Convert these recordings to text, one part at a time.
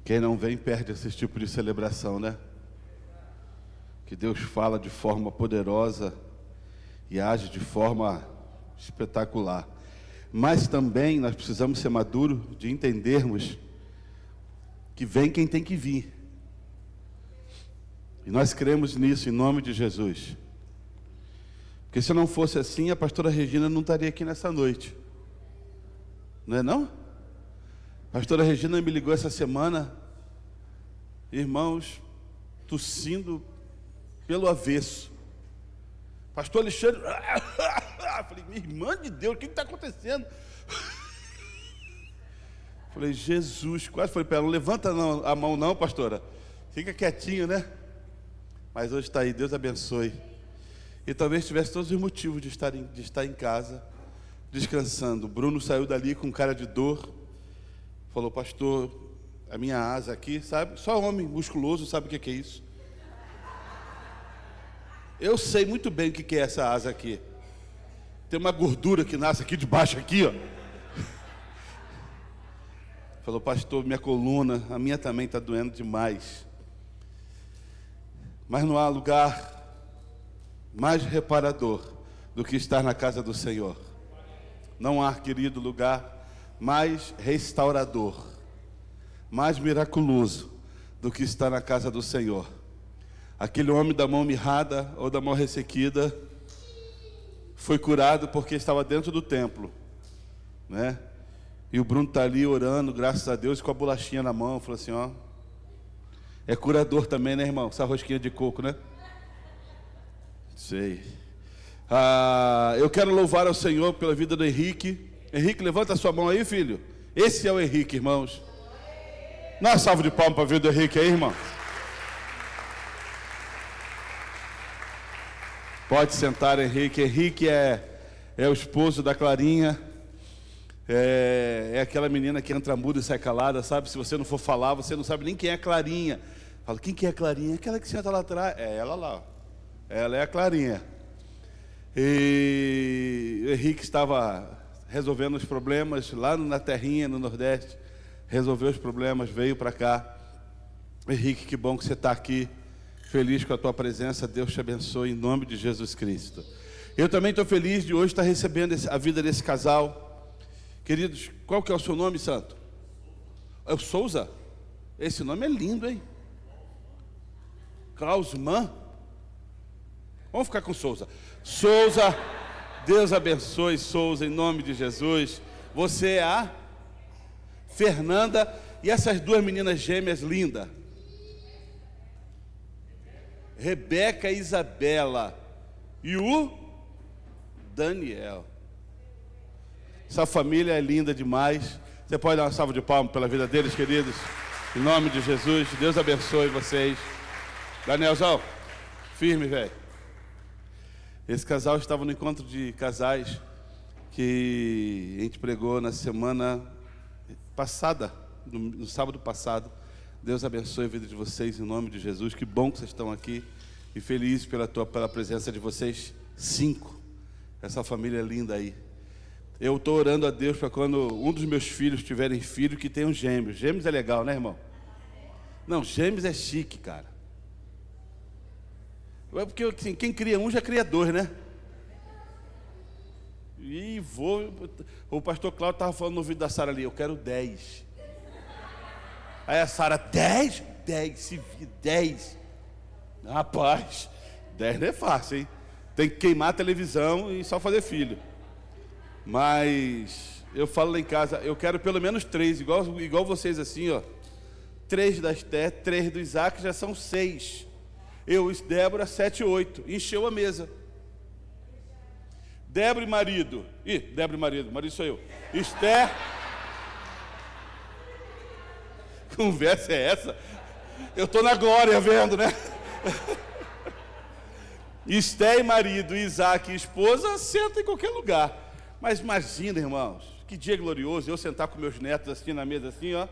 Quem não vem perde esse tipo de celebração, né? Que Deus fala de forma poderosa e age de forma espetacular. Mas também nós precisamos ser maduros de entendermos que vem quem tem que vir. E nós cremos nisso em nome de Jesus. Porque se não fosse assim, a pastora Regina não estaria aqui nessa noite. Não é não? A pastora Regina me ligou essa semana, irmãos, tossindo pelo avesso. Pastor Alexandre, falei, minha irmã de Deus, o que está acontecendo? Falei, Jesus, quase falei para ela, não levanta não, a mão não, pastora, fica quietinho, né? Mas hoje está aí, Deus abençoe. E talvez tivesse todos os motivos de estar em casa, descansando. O Bruno saiu dali com cara de dor, falou, pastor, a minha asa aqui, sabe? Só homem musculoso sabe o que é isso. Eu sei muito bem o que é essa asa aqui. Tem uma gordura que nasce aqui debaixo, aqui, ó. Falou, pastor, minha coluna, a minha também está doendo demais. Mas não há lugar mais reparador do que estar na casa do Senhor. Não há, querido, lugar mais restaurador, mais miraculoso do que estar na casa do Senhor. Aquele homem da mão mirrada ou da mão ressequida foi curado porque estava dentro do templo, né? E o Bruno está ali orando, graças a Deus, com a bolachinha na mão. Falou assim, ó, é curador também, né, irmão? Essa rosquinha de coco, né? Sei. Eu quero louvar ao Senhor pela vida do Henrique. Henrique, levanta a sua mão aí, filho. Esse é o Henrique, irmãos. Dá uma salva de palmas para a vida do Henrique aí, irmão. Pode sentar, Henrique. Henrique é o esposo da Clarinha. É aquela menina que entra muda e sai calada, sabe? Se você não for falar, você não sabe nem quem é a Clarinha. Fala, quem que é a Clarinha? Aquela que senta lá atrás. É ela lá, ó. Ela é a Clarinha. E o Henrique estava resolvendo os problemas lá na terrinha, no Nordeste. Resolveu os problemas, veio para cá. Henrique, que bom que você está aqui. Feliz com a tua presença. Deus te abençoe em nome de Jesus Cristo. Eu também estou feliz de hoje estar recebendo a vida desse casal. Queridos, qual que é o seu nome, santo? É o Souza? Esse nome é lindo, hein? Klausman? Vamos ficar com Souza. Souza, Deus abençoe Souza, em nome de Jesus. Você é a Fernanda e essas duas meninas gêmeas lindas. Rebeca e Isabela. E o Daniel. Essa família é linda demais. Você pode dar uma salva de palmas pela vida deles, queridos? Em nome de Jesus, Deus abençoe vocês. Danielzão, firme, velho. Esse casal estava no encontro de casais que a gente pregou na semana passada, no sábado passado. Deus abençoe a vida de vocês em nome de Jesus. Que bom que vocês estão aqui e feliz pela presença de vocês 5. Essa família linda aí. Eu estou orando a Deus para quando um dos meus filhos tiverem filho que tenham gêmeos. Gêmeos é legal, né, irmão? Não, gêmeos é chique, cara. É porque assim, quem cria um já cria dois, né? E o pastor Cláudio estava falando no ouvido da Sara ali, eu quero 10. Aí a Sara, 10? 10, 10. Rapaz, 10 não é fácil, hein? Tem que queimar a televisão e só fazer filho. Mas eu falo lá em casa, eu quero pelo menos 3, igual vocês assim, ó. 3 da Esther, 3 do Isaac, já são 6. Eu e Débora, 7, 8. Encheu a mesa. Débora e marido. Débora e marido sou eu. Esther. Conversa é essa? Eu estou na glória vendo, né? Esther e marido, Isaac e esposa, senta em qualquer lugar. Mas imagina, irmãos, que dia glorioso, eu sentar com meus netos assim na mesa, assim, ó.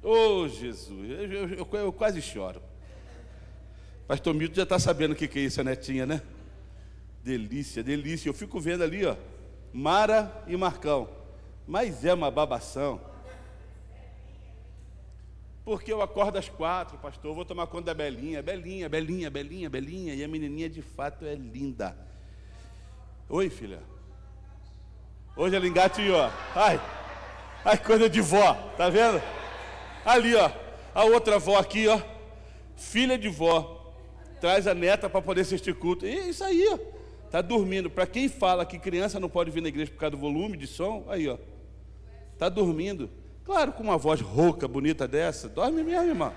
Oh, Jesus, eu quase choro. Pastor Milton já está sabendo o que é isso, a netinha, né? Delícia, delícia. Eu fico vendo ali, ó. Mara e Marcão. Mas é uma babação. Porque eu acordo às 4, pastor, vou tomar conta da Belinha. Belinha, Belinha, Belinha, Belinha. E a menininha de fato é linda. Oi, filha. Hoje ela engatinhou. Ai, coisa de vó, tá vendo? Ali, ó, a outra vó aqui, ó, filha de vó, traz a neta para poder assistir culto. E é isso aí, ó, tá dormindo. Para quem fala que criança não pode vir na igreja por causa do volume de som, aí, ó, tá dormindo. Claro, com uma voz rouca, bonita dessa, dorme mesmo, irmão.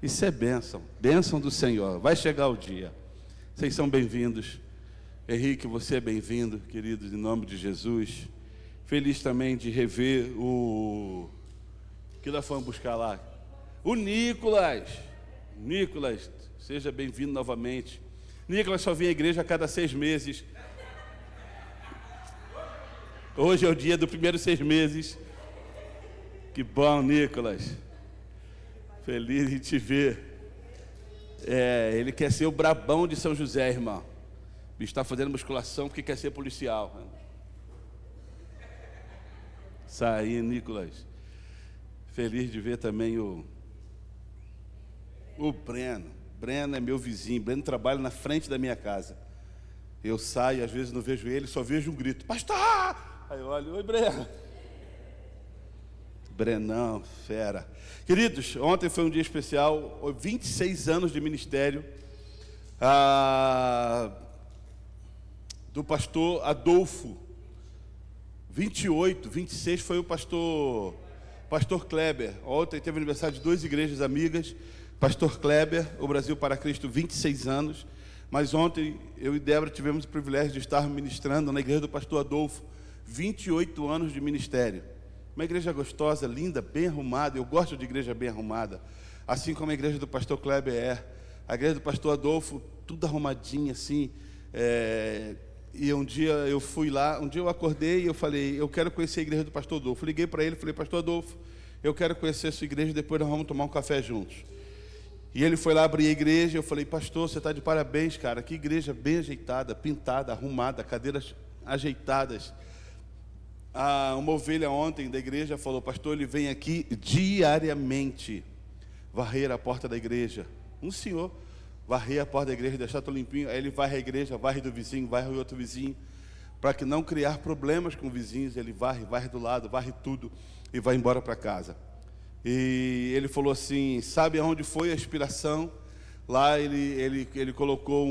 Isso é bênção, bênção do Senhor. Vai chegar o dia. Vocês são bem-vindos. Henrique, você é bem-vindo, queridos, em nome de Jesus. Feliz também de rever o que nós fomos buscar lá. O Nicolas. Nicolas, seja bem-vindo novamente. Nicolas só vem à igreja a cada 6 meses. Hoje é o dia do primeiro 6 meses. Que bom, Nicolas. Feliz de te ver. Ele quer ser o brabão de São José, irmão. O bicho está fazendo musculação porque quer ser policial. Isso aí, Nicolas. Feliz de ver também o Breno. Breno é meu vizinho. Breno trabalha na frente da minha casa. Eu saio, às vezes não vejo ele, só vejo um grito: pastor! Aí eu olho: oi, Breno. Brenão, fera. Queridos, ontem foi um dia especial, 26 anos de ministério do pastor Adolfo. 28, 26 foi o pastor Kleber. Ontem teve aniversário de 2 igrejas amigas. Pastor Kleber, o Brasil para Cristo, 26 anos. Mas ontem eu e Débora tivemos o privilégio de estar ministrando na igreja do pastor Adolfo, 28 anos de ministério. Uma igreja gostosa, linda, bem arrumada. Eu gosto de igreja bem arrumada, assim como a igreja do pastor Kleber é. A igreja do pastor Adolfo, tudo arrumadinha assim. E um dia eu fui lá, um dia eu acordei e eu falei: eu quero conhecer a igreja do pastor Adolfo. Liguei para ele e falei: pastor Adolfo, eu quero conhecer a sua igreja, depois nós vamos tomar um café juntos. E ele foi lá abrir a igreja. Eu falei: pastor, você está de parabéns, cara. Que igreja bem ajeitada, pintada, arrumada, cadeiras ajeitadas. Uma ovelha ontem da igreja falou: pastor, ele vem aqui diariamente varrer a porta da igreja. Um senhor varrer a porta da igreja, deixar tudo limpinho. Aí ele varre a igreja, varre do vizinho, varre o outro vizinho, para que não criar problemas com vizinhos. Ele varre do lado, varre tudo e vai embora para casa. E ele falou assim: sabe aonde foi a inspiração? Lá ele colocou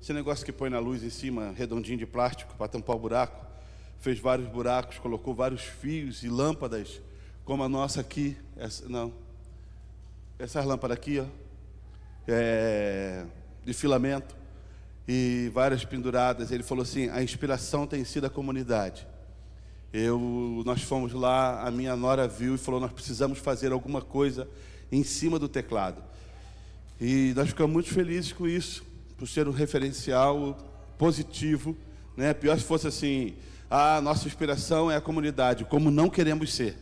esse negócio que põe na luz em cima, redondinho de plástico, para tampar o buraco. Fez vários buracos, colocou vários fios e lâmpadas, como a nossa aqui. Essas lâmpadas aqui, ó, de filamento, e várias penduradas. Ele falou assim: a inspiração tem sido a comunidade. Nós fomos lá, a minha nora viu e falou: nós precisamos fazer alguma coisa em cima do teclado. E nós ficamos muito felizes com isso, por ser um referencial positivo, né? Pior se fosse assim: nossa inspiração é a comunidade, como não queremos ser.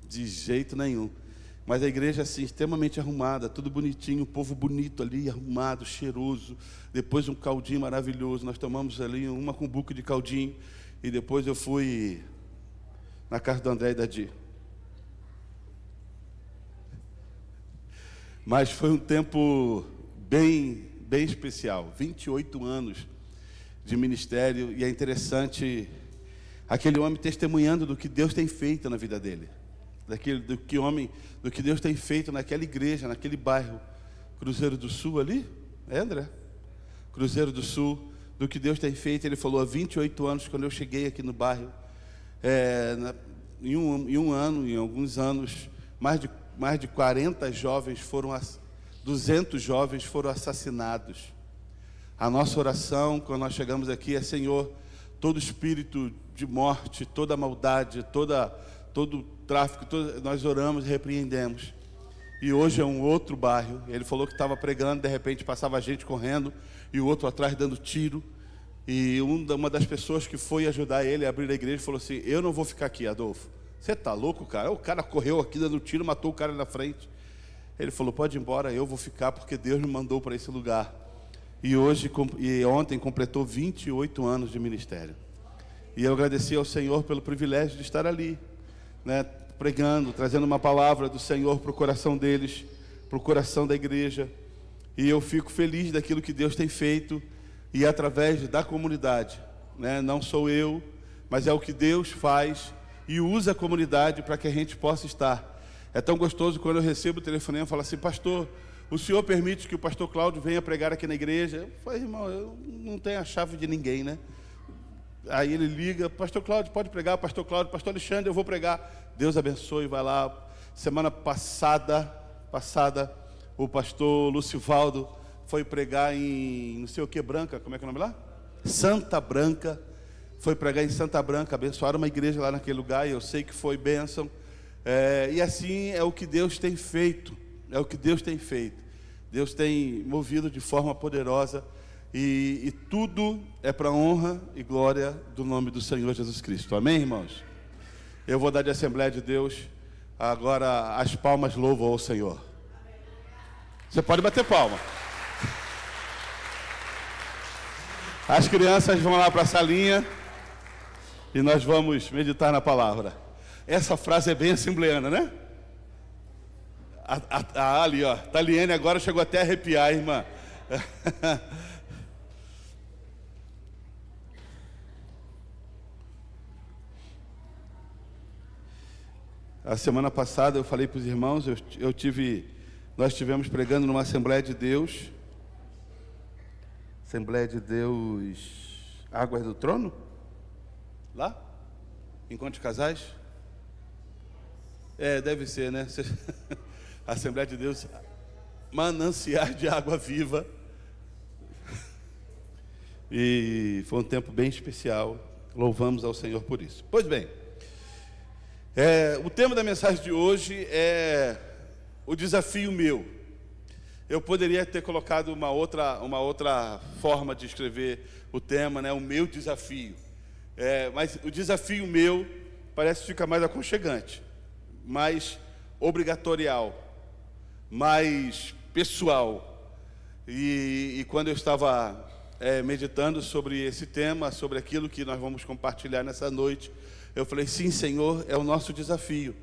De jeito nenhum. Mas a igreja assim, extremamente arrumada, tudo bonitinho, o povo bonito ali, arrumado, cheiroso. Depois um caldinho maravilhoso. Nós tomamos ali uma cumbuca de caldinho. E depois eu fui na casa do André e da Di. Mas foi um tempo bem especial. 28 anos de ministério. E é interessante aquele homem testemunhando do que Deus tem feito na vida dele. Do que Deus tem feito naquela igreja, naquele bairro. Cruzeiro do Sul ali? André? Cruzeiro do Sul. Do que Deus tem feito. Ele falou: há 28 anos, quando eu cheguei aqui no bairro, em alguns anos, mais de 40 jovens 200 jovens foram assassinados. A nossa oração, quando nós chegamos aqui, é: Senhor, todo espírito de morte, toda maldade, todo tráfico, nós oramos e repreendemos. E hoje é um outro bairro. Ele falou que estava pregando, de repente passava gente correndo e o outro atrás dando tiro. E uma das pessoas que foi ajudar ele a abrir a igreja falou assim: eu não vou ficar aqui, Adolfo. Você está louco, cara? O cara correu aqui dando tiro, matou o cara na frente. Ele falou: pode ir embora, eu vou ficar porque Deus me mandou para esse lugar. e ontem completou 28 anos de ministério. E eu agradeci ao Senhor pelo privilégio de estar ali, né, pregando, trazendo uma palavra do Senhor para o coração deles, para o coração da igreja. E eu fico feliz daquilo que Deus tem feito, e através da comunidade, né? Não sou eu, mas é o que Deus faz e usa a comunidade para que a gente possa estar. É tão gostoso quando eu recebo o telefonema e falo assim: pastor, o senhor permite que o pastor Cláudio venha pregar aqui na igreja? Eu falei: irmão, eu não tenho a chave de ninguém, né? Aí ele liga: pastor Cláudio, pode pregar? Pastor Cláudio, pastor Alexandre, eu vou pregar. Deus abençoe, vai lá. Semana passada, o pastor Lucivaldo foi pregar em, não sei o que, Branca, como é que é o nome lá? Santa Branca. Foi pregar em Santa Branca, abençoaram uma igreja lá naquele lugar, e eu sei que foi bênção. E assim é o que Deus tem feito, Deus tem movido de forma poderosa, e tudo é para a honra e glória do nome do Senhor Jesus Cristo. Amém, irmãos? Eu vou dar de Assembleia de Deus, agora as palmas louvam ao Senhor. Você pode bater palma. As crianças vão lá para a salinha e nós vamos meditar na palavra. Essa frase é bem assembleana, né? Ali, ó, Taliane agora chegou até a arrepiar, irmã. A semana passada eu falei para os irmãos, nós estivemos pregando numa Assembleia de Deus, Águas do Trono, lá, Encontro de Casais. Deve ser, né? Assembleia de Deus, mananciar de água viva. E foi um tempo bem especial. Louvamos ao Senhor por isso. Pois bem, o tema da mensagem de hoje é o desafio meu. Eu poderia ter colocado uma outra forma de escrever o tema, né? O meu desafio. Mas o desafio meu parece ficar mais aconchegante, mais obrigatorial, mais pessoal. E quando eu estava meditando sobre esse tema, sobre aquilo que nós vamos compartilhar nessa noite, eu falei: sim, Senhor, é o nosso desafio.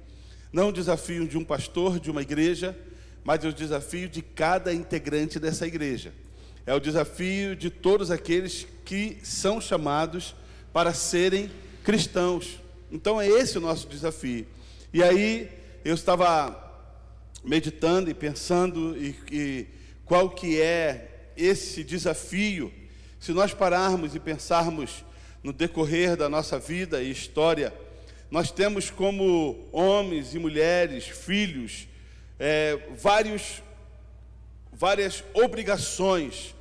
Não o desafio de um pastor, de uma igreja, mas é o desafio de cada integrante dessa igreja. É o desafio de todos aqueles que são chamados para serem cristãos. Então é esse o nosso desafio. E aí eu estava meditando e pensando e qual que é esse desafio. Se nós pararmos e pensarmos no decorrer da nossa vida e história, nós temos como homens e mulheres, filhos, várias obrigações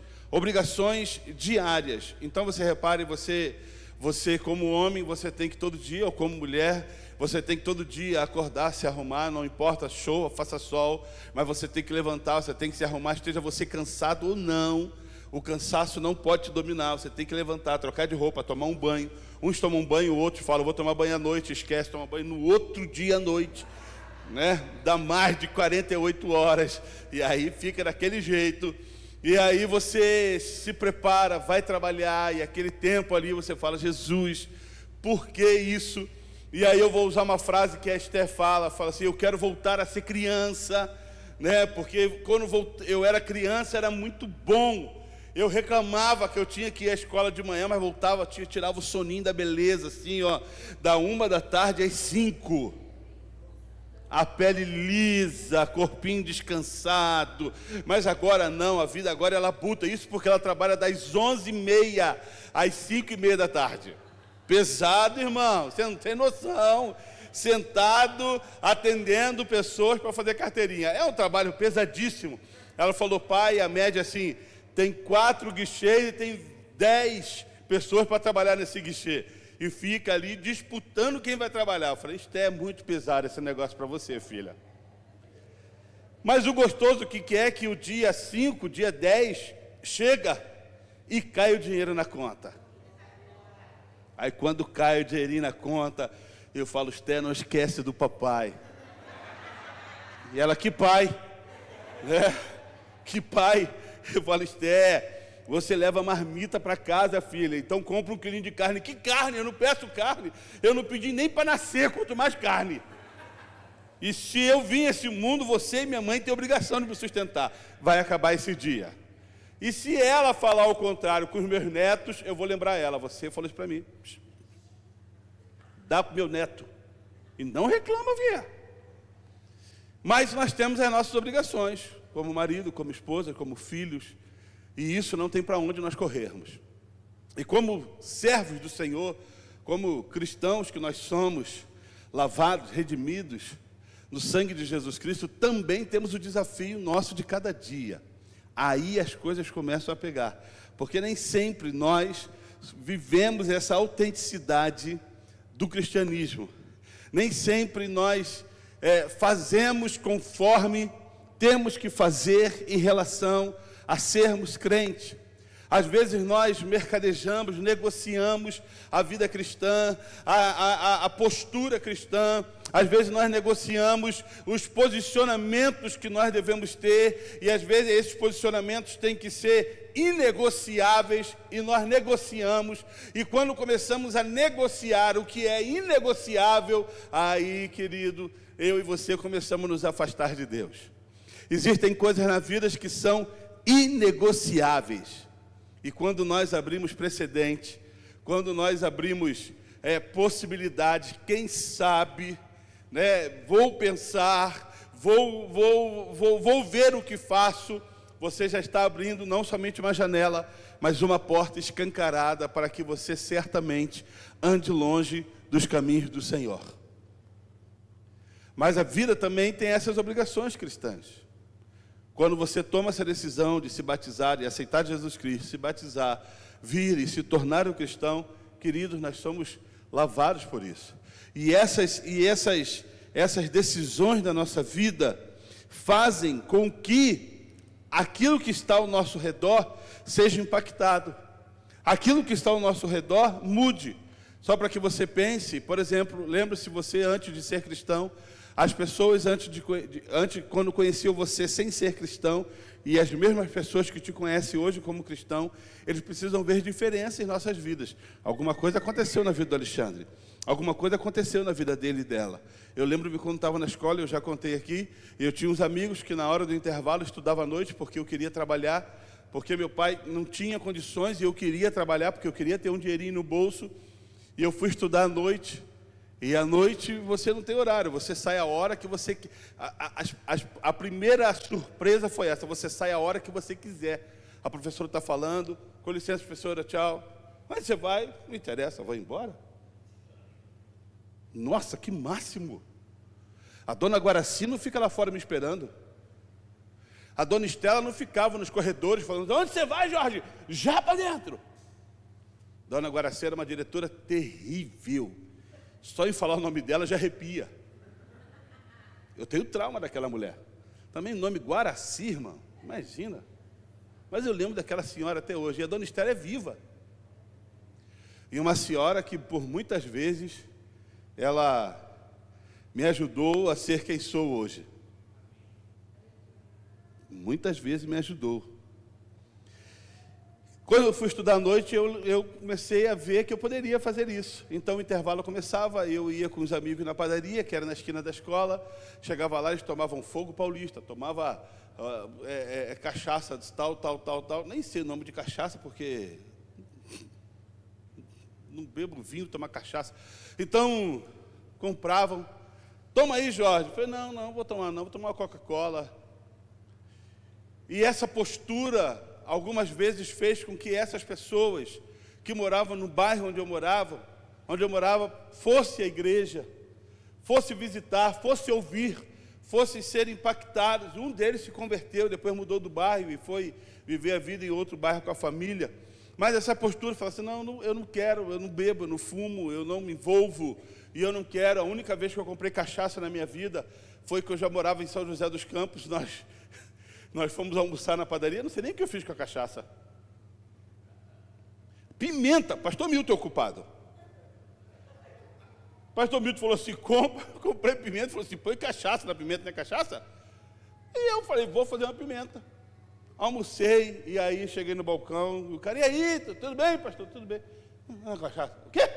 diárias. Então você repare, você como homem, você tem que todo dia, ou como mulher, você tem que todo dia acordar, se arrumar, não importa, chuva, faça sol, mas você tem que levantar, você tem que se arrumar, esteja você cansado ou não. O cansaço não pode te dominar, você tem que levantar, trocar de roupa, tomar um banho. Uns tomam um banho, outros falam: vou tomar banho à noite, esquece, toma banho no outro dia à noite, né? Dá mais de 48 horas, e aí fica daquele jeito. E aí você se prepara, vai trabalhar, e aquele tempo ali você fala: Jesus, por que isso? E aí eu vou usar uma frase que a Esther fala assim: eu quero voltar a ser criança, né? Porque quando eu era criança era muito bom. Eu reclamava que eu tinha que ir à escola de manhã, mas voltava, tirava o soninho da beleza, assim, ó, da 1h às 5. A pele lisa, corpinho descansado. Mas agora não, a vida agora ela labuta. Isso porque ela trabalha das 11h30 às 5h30 da tarde. Pesado, irmão, você não tem noção. Sentado, atendendo pessoas para fazer carteirinha. É um trabalho pesadíssimo. Ela falou: pai, a média assim, tem 4 guichês e tem 10 pessoas para trabalhar nesse guichê. E fica ali disputando quem vai trabalhar. Eu falei: isso é muito pesado esse negócio para você, filha. Mas o gostoso que é que o dia 5, dia 10, chega e cai o dinheiro na conta. Aí quando cai o dinheirinho na conta, eu falo: Esté, não esquece do papai. E ela: que pai? Que pai? Eu falo: Esté, você leva marmita para casa, filha. Então compra um quilinho de carne. Que carne? Eu não peço carne. Eu não pedi nem para nascer, quanto mais carne. E se eu vim a esse mundo, você e minha mãe têm obrigação de me sustentar. Vai acabar esse dia. E se ela falar o contrário com os meus netos, eu vou lembrar ela. Você falou isso para mim. Dá para o meu neto. E não reclama, vier. Mas nós temos as nossas obrigações, como marido, como esposa, como filhos. E isso não tem para onde nós corrermos. E como servos do Senhor, como cristãos que nós somos, lavados, redimidos no sangue de Jesus Cristo, também temos o desafio nosso de cada dia. Aí as coisas começam a pegar. Porque nem sempre nós vivemos essa autenticidade do cristianismo. Nem sempre nós fazemos conforme temos que fazer em relação a sermos crentes. Às vezes nós mercadejamos, negociamos a vida cristã, a postura cristã. Às vezes nós negociamos os posicionamentos que nós devemos ter, e às vezes esses posicionamentos têm que ser inegociáveis, e nós negociamos, e quando começamos a negociar o que é inegociável, aí, querido, eu e você começamos a nos afastar de Deus. Existem coisas na vida que são inegociáveis, e quando nós abrimos precedente, quando nós abrimos possibilidades, quem sabe, né, vou pensar, vou ver o que faço, você já está abrindo não somente uma janela, mas uma porta escancarada para que você certamente ande longe dos caminhos do Senhor. Mas a vida também tem essas obrigações cristãs. Quando você toma essa decisão de se batizar e aceitar Jesus Cristo, se batizar, vir e se tornar um cristão, queridos, nós somos lavados por isso. E essas decisões da nossa vida fazem com que aquilo que está ao nosso redor seja impactado. Aquilo que está ao nosso redor mude. Só para que você pense, por exemplo, lembre-se você antes de ser cristão, as pessoas quando conheciam você sem ser cristão, e as mesmas pessoas que te conhecem hoje como cristão, eles precisam ver diferença em nossas vidas. Alguma coisa aconteceu na vida do Alexandre. Alguma coisa aconteceu na vida dele e dela. Eu lembro-me quando estava na escola, eu já contei aqui, eu tinha uns amigos que na hora do intervalo estudavam à noite, porque eu queria trabalhar, porque meu pai não tinha condições, e eu queria trabalhar, porque eu queria ter um dinheirinho no bolso, e eu fui estudar à noite. E à noite você não tem horário, você sai a hora que você... A primeira surpresa foi essa, você sai a hora que você quiser. A professora está falando, com licença, professora, tchau. Mas você vai, não interessa, vai embora. Nossa, que máximo! A dona Guaraci não fica lá fora me esperando. A dona Estela não ficava nos corredores falando, onde você vai, Jorge? Já para dentro. Dona Guaraci era uma diretora terrível. Só em falar o nome dela já arrepia. Eu tenho trauma daquela mulher. Também o nome Guaraci, irmão, imagina. Mas eu lembro daquela senhora até hoje. E a dona Estela é viva. E uma senhora que por muitas vezes ela me ajudou a ser quem sou hoje. Muitas vezes me ajudou. Quando eu fui estudar à noite, eu comecei a ver que eu poderia fazer isso. Então o intervalo começava, eu ia com os amigos na padaria, que era na esquina da escola, chegava lá, eles tomavam fogo paulista, tomava cachaça de tal. Nem sei o nome de cachaça, porque não bebo vinho, tomo cachaça. Então, compravam. Toma aí, Jorge. Eu falei, não vou tomar não, vou tomar uma Coca-Cola. E essa postura, algumas vezes, fez com que essas pessoas que moravam no bairro onde eu morava, fosse à igreja, fosse visitar, fosse ouvir, fossem ser impactados. Um deles se converteu, depois mudou do bairro e foi viver a vida em outro bairro com a família. Mas essa postura, fala assim, não, eu não quero, eu não bebo, eu não fumo, eu não me envolvo, e eu não quero. A única vez que eu comprei cachaça na minha vida foi que eu já morava em São José dos Campos. Nós fomos almoçar na padaria, não sei nem o que eu fiz com a cachaça. Pimenta, pastor Milton é ocupado. Pastor Milton falou assim, comprei pimenta, falou assim, põe cachaça na pimenta, não é cachaça? E eu falei, vou fazer uma pimenta. Almocei, e aí cheguei no balcão, e o cara, e aí, tudo bem, pastor? Tudo bem? Ah, cachaça. O quê?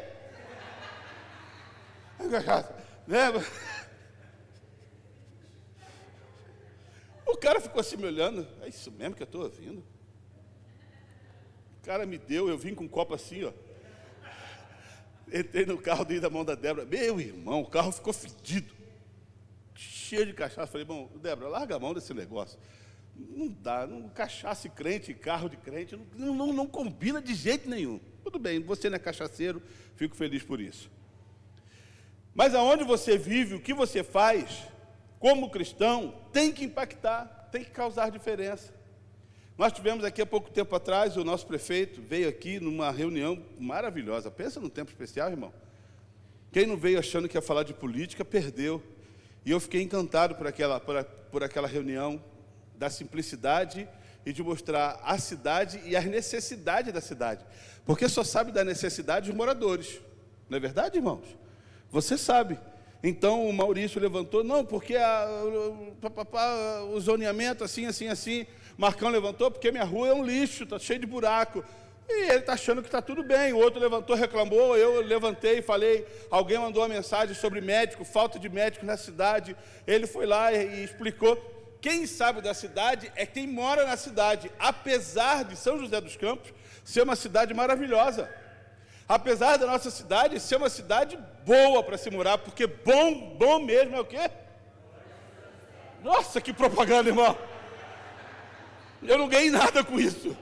Ah, cachaça. Lembra? O cara ficou assim me olhando, é isso mesmo que eu estou ouvindo? O cara me deu, eu vim com um copo assim, ó. Entrei no carro, dei da mão da Débora. Meu irmão, o carro ficou fedido, cheio de cachaça. Falei, bom, Débora, larga a mão desse negócio. Não dá, cachaça e crente, carro de crente, não combina de jeito nenhum. Tudo bem, você não é cachaceiro, fico feliz por isso. Mas aonde você vive, o que você faz, como cristão, tem que impactar, tem que causar diferença. Nós tivemos aqui há pouco tempo atrás, o nosso prefeito veio aqui numa reunião maravilhosa. Pensa num tempo especial, irmão. Quem não veio achando que ia falar de política, perdeu. E eu fiquei encantado por aquela reunião, da simplicidade e de mostrar a cidade e as necessidades da cidade. Porque só sabe da necessidade os moradores. Não é verdade, irmãos? Você sabe. Então o Maurício levantou, não, porque o zoneamento assim. Marcão levantou, porque minha rua é um lixo, está cheio de buraco. E ele está achando que está tudo bem. O outro levantou, reclamou, eu levantei e falei, alguém mandou uma mensagem sobre médico, falta de médico na cidade. Ele foi lá e explicou. Quem sabe da cidade é quem mora na cidade, apesar de São José dos Campos ser uma cidade maravilhosa. Apesar da nossa cidade ser uma cidade boa para se morar, porque bom mesmo é o quê? Nossa, que propaganda, irmão! Eu não ganhei nada com isso.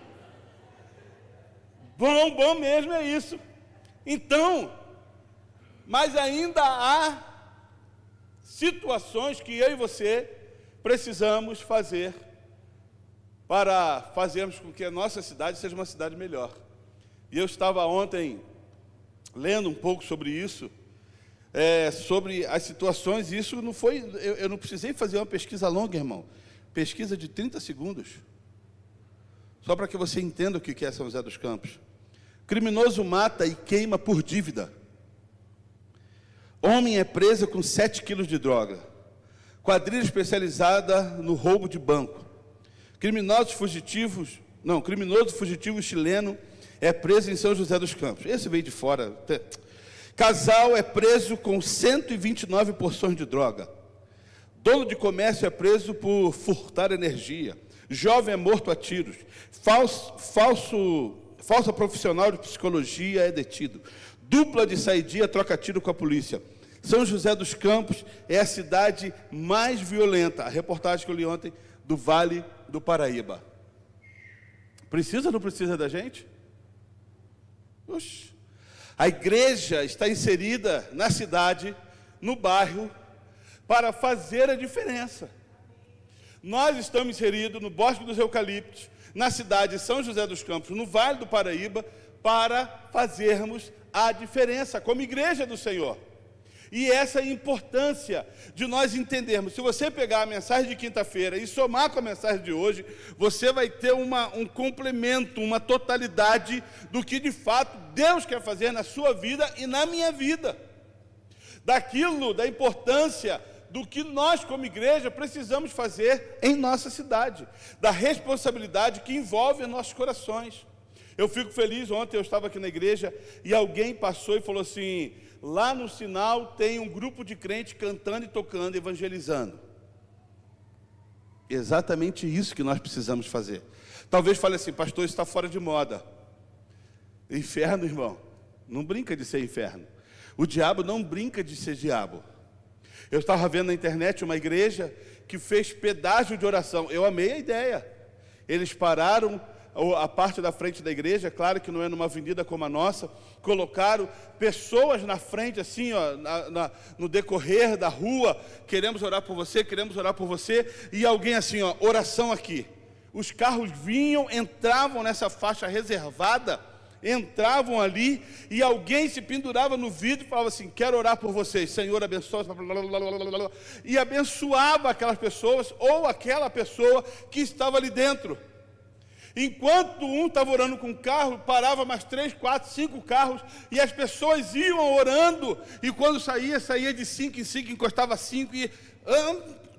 Bom mesmo é isso. Então, mas ainda há situações que eu e você precisamos fazer para fazermos com que a nossa cidade seja uma cidade melhor. E eu estava ontem lendo um pouco sobre isso, sobre as situações, e isso não foi, eu não precisei fazer uma pesquisa longa, irmão, pesquisa de 30 segundos, só para que você entenda o que é São José dos Campos. Criminoso mata e queima por dívida. Homem é preso com 7 quilos de droga. Quadrilha especializada no roubo de banco. Criminoso fugitivo chileno é preso em São José dos Campos. Esse veio de fora. Casal é preso com 129 porções de droga. Dono de comércio é preso por furtar energia. Jovem é morto a tiros. Falsa profissional de psicologia é detido. Dupla de saidia troca tiro com a polícia. São José dos Campos é a cidade mais violenta. A reportagem que eu li ontem do Vale do Paraíba. Precisa ou não precisa da gente? Oxe. A igreja está inserida na cidade, no bairro, para fazer a diferença. Nós estamos inseridos no Bosque dos Eucaliptos, na cidade de São José dos Campos, no Vale do Paraíba, para fazermos a diferença como igreja do Senhor. E essa é a importância de nós entendermos. Se você pegar a mensagem de quinta-feira e somar com a mensagem de hoje, você vai ter um complemento, uma totalidade do que de fato Deus quer fazer na sua vida e na minha vida. Da importância do que nós como igreja precisamos fazer em nossa cidade, da responsabilidade que envolve nossos corações. Eu fico feliz, ontem eu estava aqui na igreja e alguém passou e falou assim, lá no sinal tem um grupo de crentes cantando e tocando, evangelizando. Exatamente isso que nós precisamos fazer. Talvez fale assim, pastor, isso está fora de moda. Inferno, irmão, não brinca de ser inferno. O diabo não brinca de ser diabo. Eu estava vendo na internet uma igreja que fez pedágio de oração. Eu amei a ideia. Eles pararam a parte da frente da igreja, claro que não é numa avenida como a nossa, colocaram pessoas na frente, assim, ó, no decorrer da rua, queremos orar por você, e alguém assim, ó, oração aqui. Os carros vinham, entravam nessa faixa reservada, entravam ali, e alguém se pendurava no vidro e falava assim, quero orar por vocês, Senhor, abençoa, e abençoava aquelas pessoas, ou aquela pessoa que estava ali dentro. Enquanto um estava orando com um carro, parava mais 3, 4, 5 carros, e as pessoas iam orando, e quando saía de 5 em 5, encostava 5, e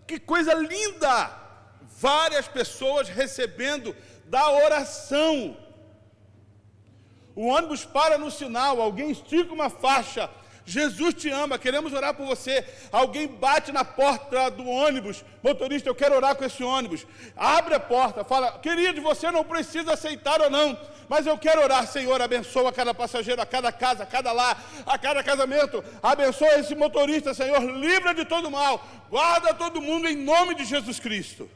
que coisa linda! várias pessoas recebendo da oração. O ônibus para no sinal, alguém estica uma faixa, Jesus te ama, queremos orar por você. Alguém bate na porta do ônibus, motorista, eu quero orar com esse ônibus. Abre a porta, fala, querido, você não precisa aceitar ou não, mas eu quero orar, Senhor, abençoa cada passageiro, a cada casa, a cada lar, a cada casamento. Abençoa esse motorista, Senhor, livra de todo mal, guarda todo mundo em nome de Jesus Cristo.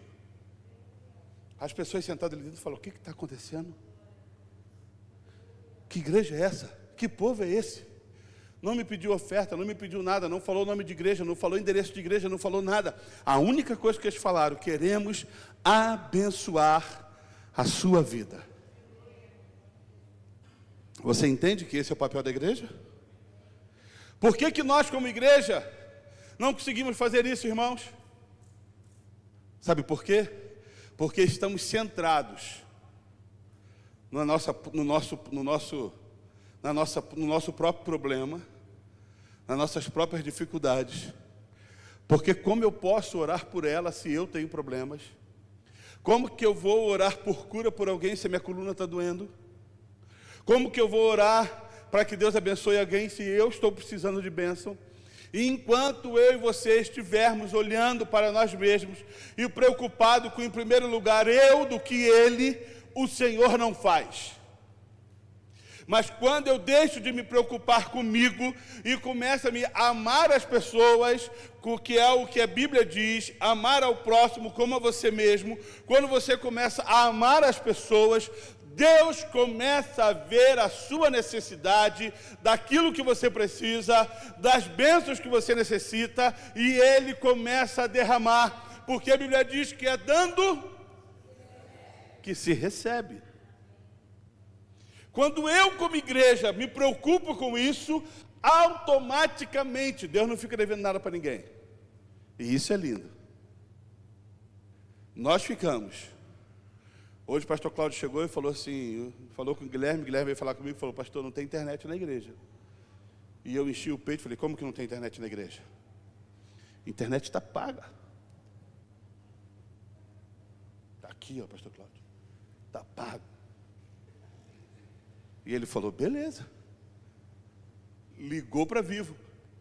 As pessoas sentadas ali dentro falam, o que está acontecendo? Que igreja é essa? Que povo é esse? Não me pediu oferta, não me pediu nada, não falou nome de igreja, não falou endereço de igreja, não falou nada. A única coisa que eles falaram, queremos abençoar a sua vida. Você entende que esse é o papel da igreja? Por que nós, como igreja, não conseguimos fazer isso, irmãos? Sabe por quê? Porque estamos centrados no nosso próprio problema, nas nossas próprias dificuldades. Porque como eu posso orar por ela se eu tenho problemas? Como que eu vou orar por cura por alguém se a minha coluna está doendo? Como que eu vou orar para que Deus abençoe alguém se eu estou precisando de bênção? E enquanto eu e você estivermos olhando para nós mesmos e preocupado com, em primeiro lugar, eu do que Ele, o Senhor não faz. Mas quando eu deixo de me preocupar comigo e começo a me amar as pessoas, que é o que a Bíblia diz, amar ao próximo como a você mesmo, quando você começa a amar as pessoas, Deus começa a ver a sua necessidade, daquilo que você precisa, das bênçãos que você necessita, e Ele começa a derramar, porque a Bíblia diz que é dando que se recebe. Quando eu, como igreja, me preocupo com isso, automaticamente Deus não fica devendo nada para ninguém. E isso é lindo. Nós ficamos. Hoje o pastor Cláudio chegou e falou assim, falou com o Guilherme veio falar comigo e falou, pastor, não tem internet na igreja. E eu enchi o peito e falei, como que não tem internet na igreja? Internet está paga. Está aqui, ó, pastor Cláudio. Está pago. E ele falou, beleza. Ligou para Vivo.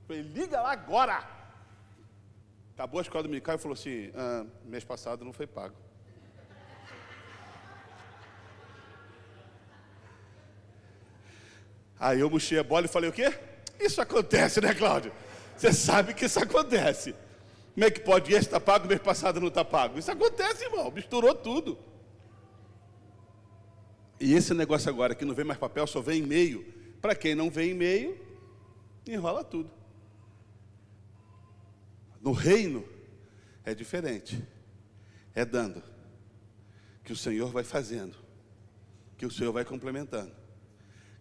Falei, liga lá agora. Acabou a escola dominical e falou assim, mês passado não foi pago. Aí eu murchei a bola e falei, o quê? Isso acontece, né, Cláudio? Você sabe que isso acontece. Como é que pode esse está pago, mês passado não está pago? Isso acontece, irmão, misturou tudo. E esse negócio agora, que não vem mais papel, só vem e-mail. Para quem não vem e-mail, enrola tudo. No reino, é diferente. É dando. Que o Senhor vai fazendo. Que o Senhor vai complementando.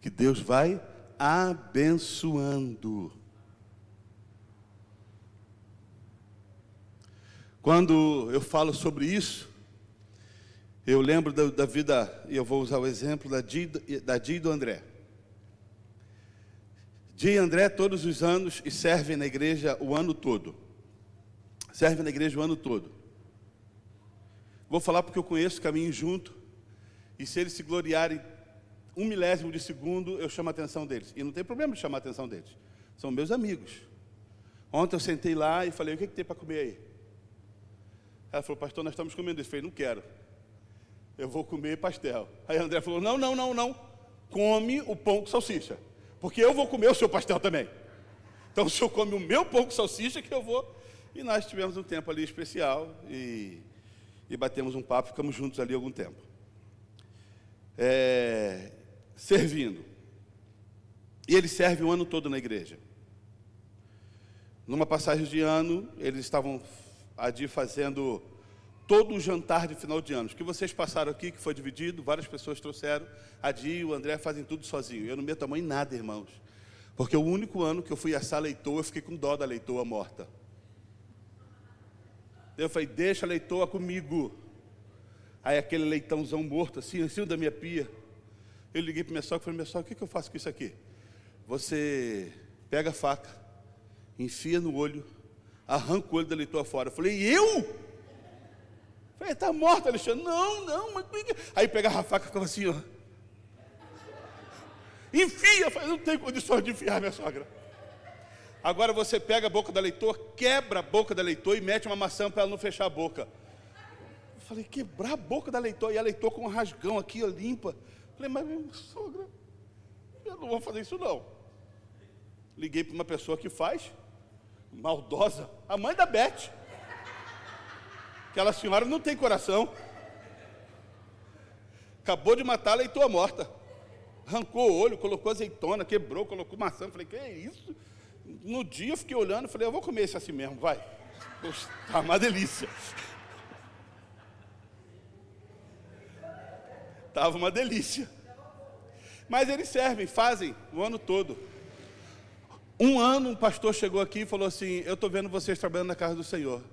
Que Deus vai abençoando. Quando eu falo sobre isso, eu lembro da vida, e eu vou usar o exemplo da Di e do André. Di e André todos os anos e servem na igreja o ano todo. Servem na igreja o ano todo. Vou falar porque eu conheço, caminho junto. E se eles se gloriarem 1/1000 de segundo, eu chamo a atenção deles. E não tem problema de chamar a atenção deles. São meus amigos. Ontem eu sentei lá e falei, o que tem para comer aí? Ela falou, pastor, nós estamos comendo isso. Eu falei, não quero. Eu vou comer pastel. Aí a André falou, não. Come o pão com salsicha. Porque eu vou comer o seu pastel também. Então o senhor come o meu pão com salsicha que eu vou. E nós tivemos um tempo ali especial. E batemos um papo, ficamos juntos ali algum tempo. Servindo. E eles servem o ano todo na igreja. Numa passagem de ano, eles estavam ali fazendo todo o jantar de final de ano. O que vocês passaram aqui, que foi dividido, várias pessoas trouxeram. A Di e o André fazem tudo sozinho. Eu não meto a mão em nada, irmãos. Porque o único ano que eu fui assar leitoa, eu fiquei com dó da leitoa morta. Eu falei, deixa a leitoa comigo. Aí aquele leitãozão morto, assim, em cima da minha pia. Eu liguei para minha sogra e falei, minha sogra, o que eu faço com isso aqui? Você pega a faca, enfia no olho, arranca o olho da leitoa fora. Eu falei, eu? falei, está morta, Alexandre. Não, mas... Aí pegava a faca e ficava assim, ó. Enfia, eu falei, não tenho condições de enfiar minha sogra. Agora você pega a boca da leitoa, quebra a boca da leitoa e mete uma maçã para ela não fechar a boca. Eu falei, quebrar a boca da leitoa, e a leitoa com um rasgão aqui, ó, limpa. Eu falei, mas minha sogra, eu não vou fazer isso não. Liguei para uma pessoa que faz, maldosa, a mãe da Beth. Aquela senhora não tem coração. Acabou de matar a leitoa morta. Arrancou o olho, colocou azeitona, quebrou, colocou maçã. Falei, que é isso? No dia eu fiquei olhando, falei, eu vou comer esse assim mesmo, vai. Poxa, tá uma delícia. Tava uma delícia. Mas eles servem, fazem o ano todo. Um ano um pastor chegou aqui e falou assim, eu estou vendo vocês trabalhando na casa do Senhor.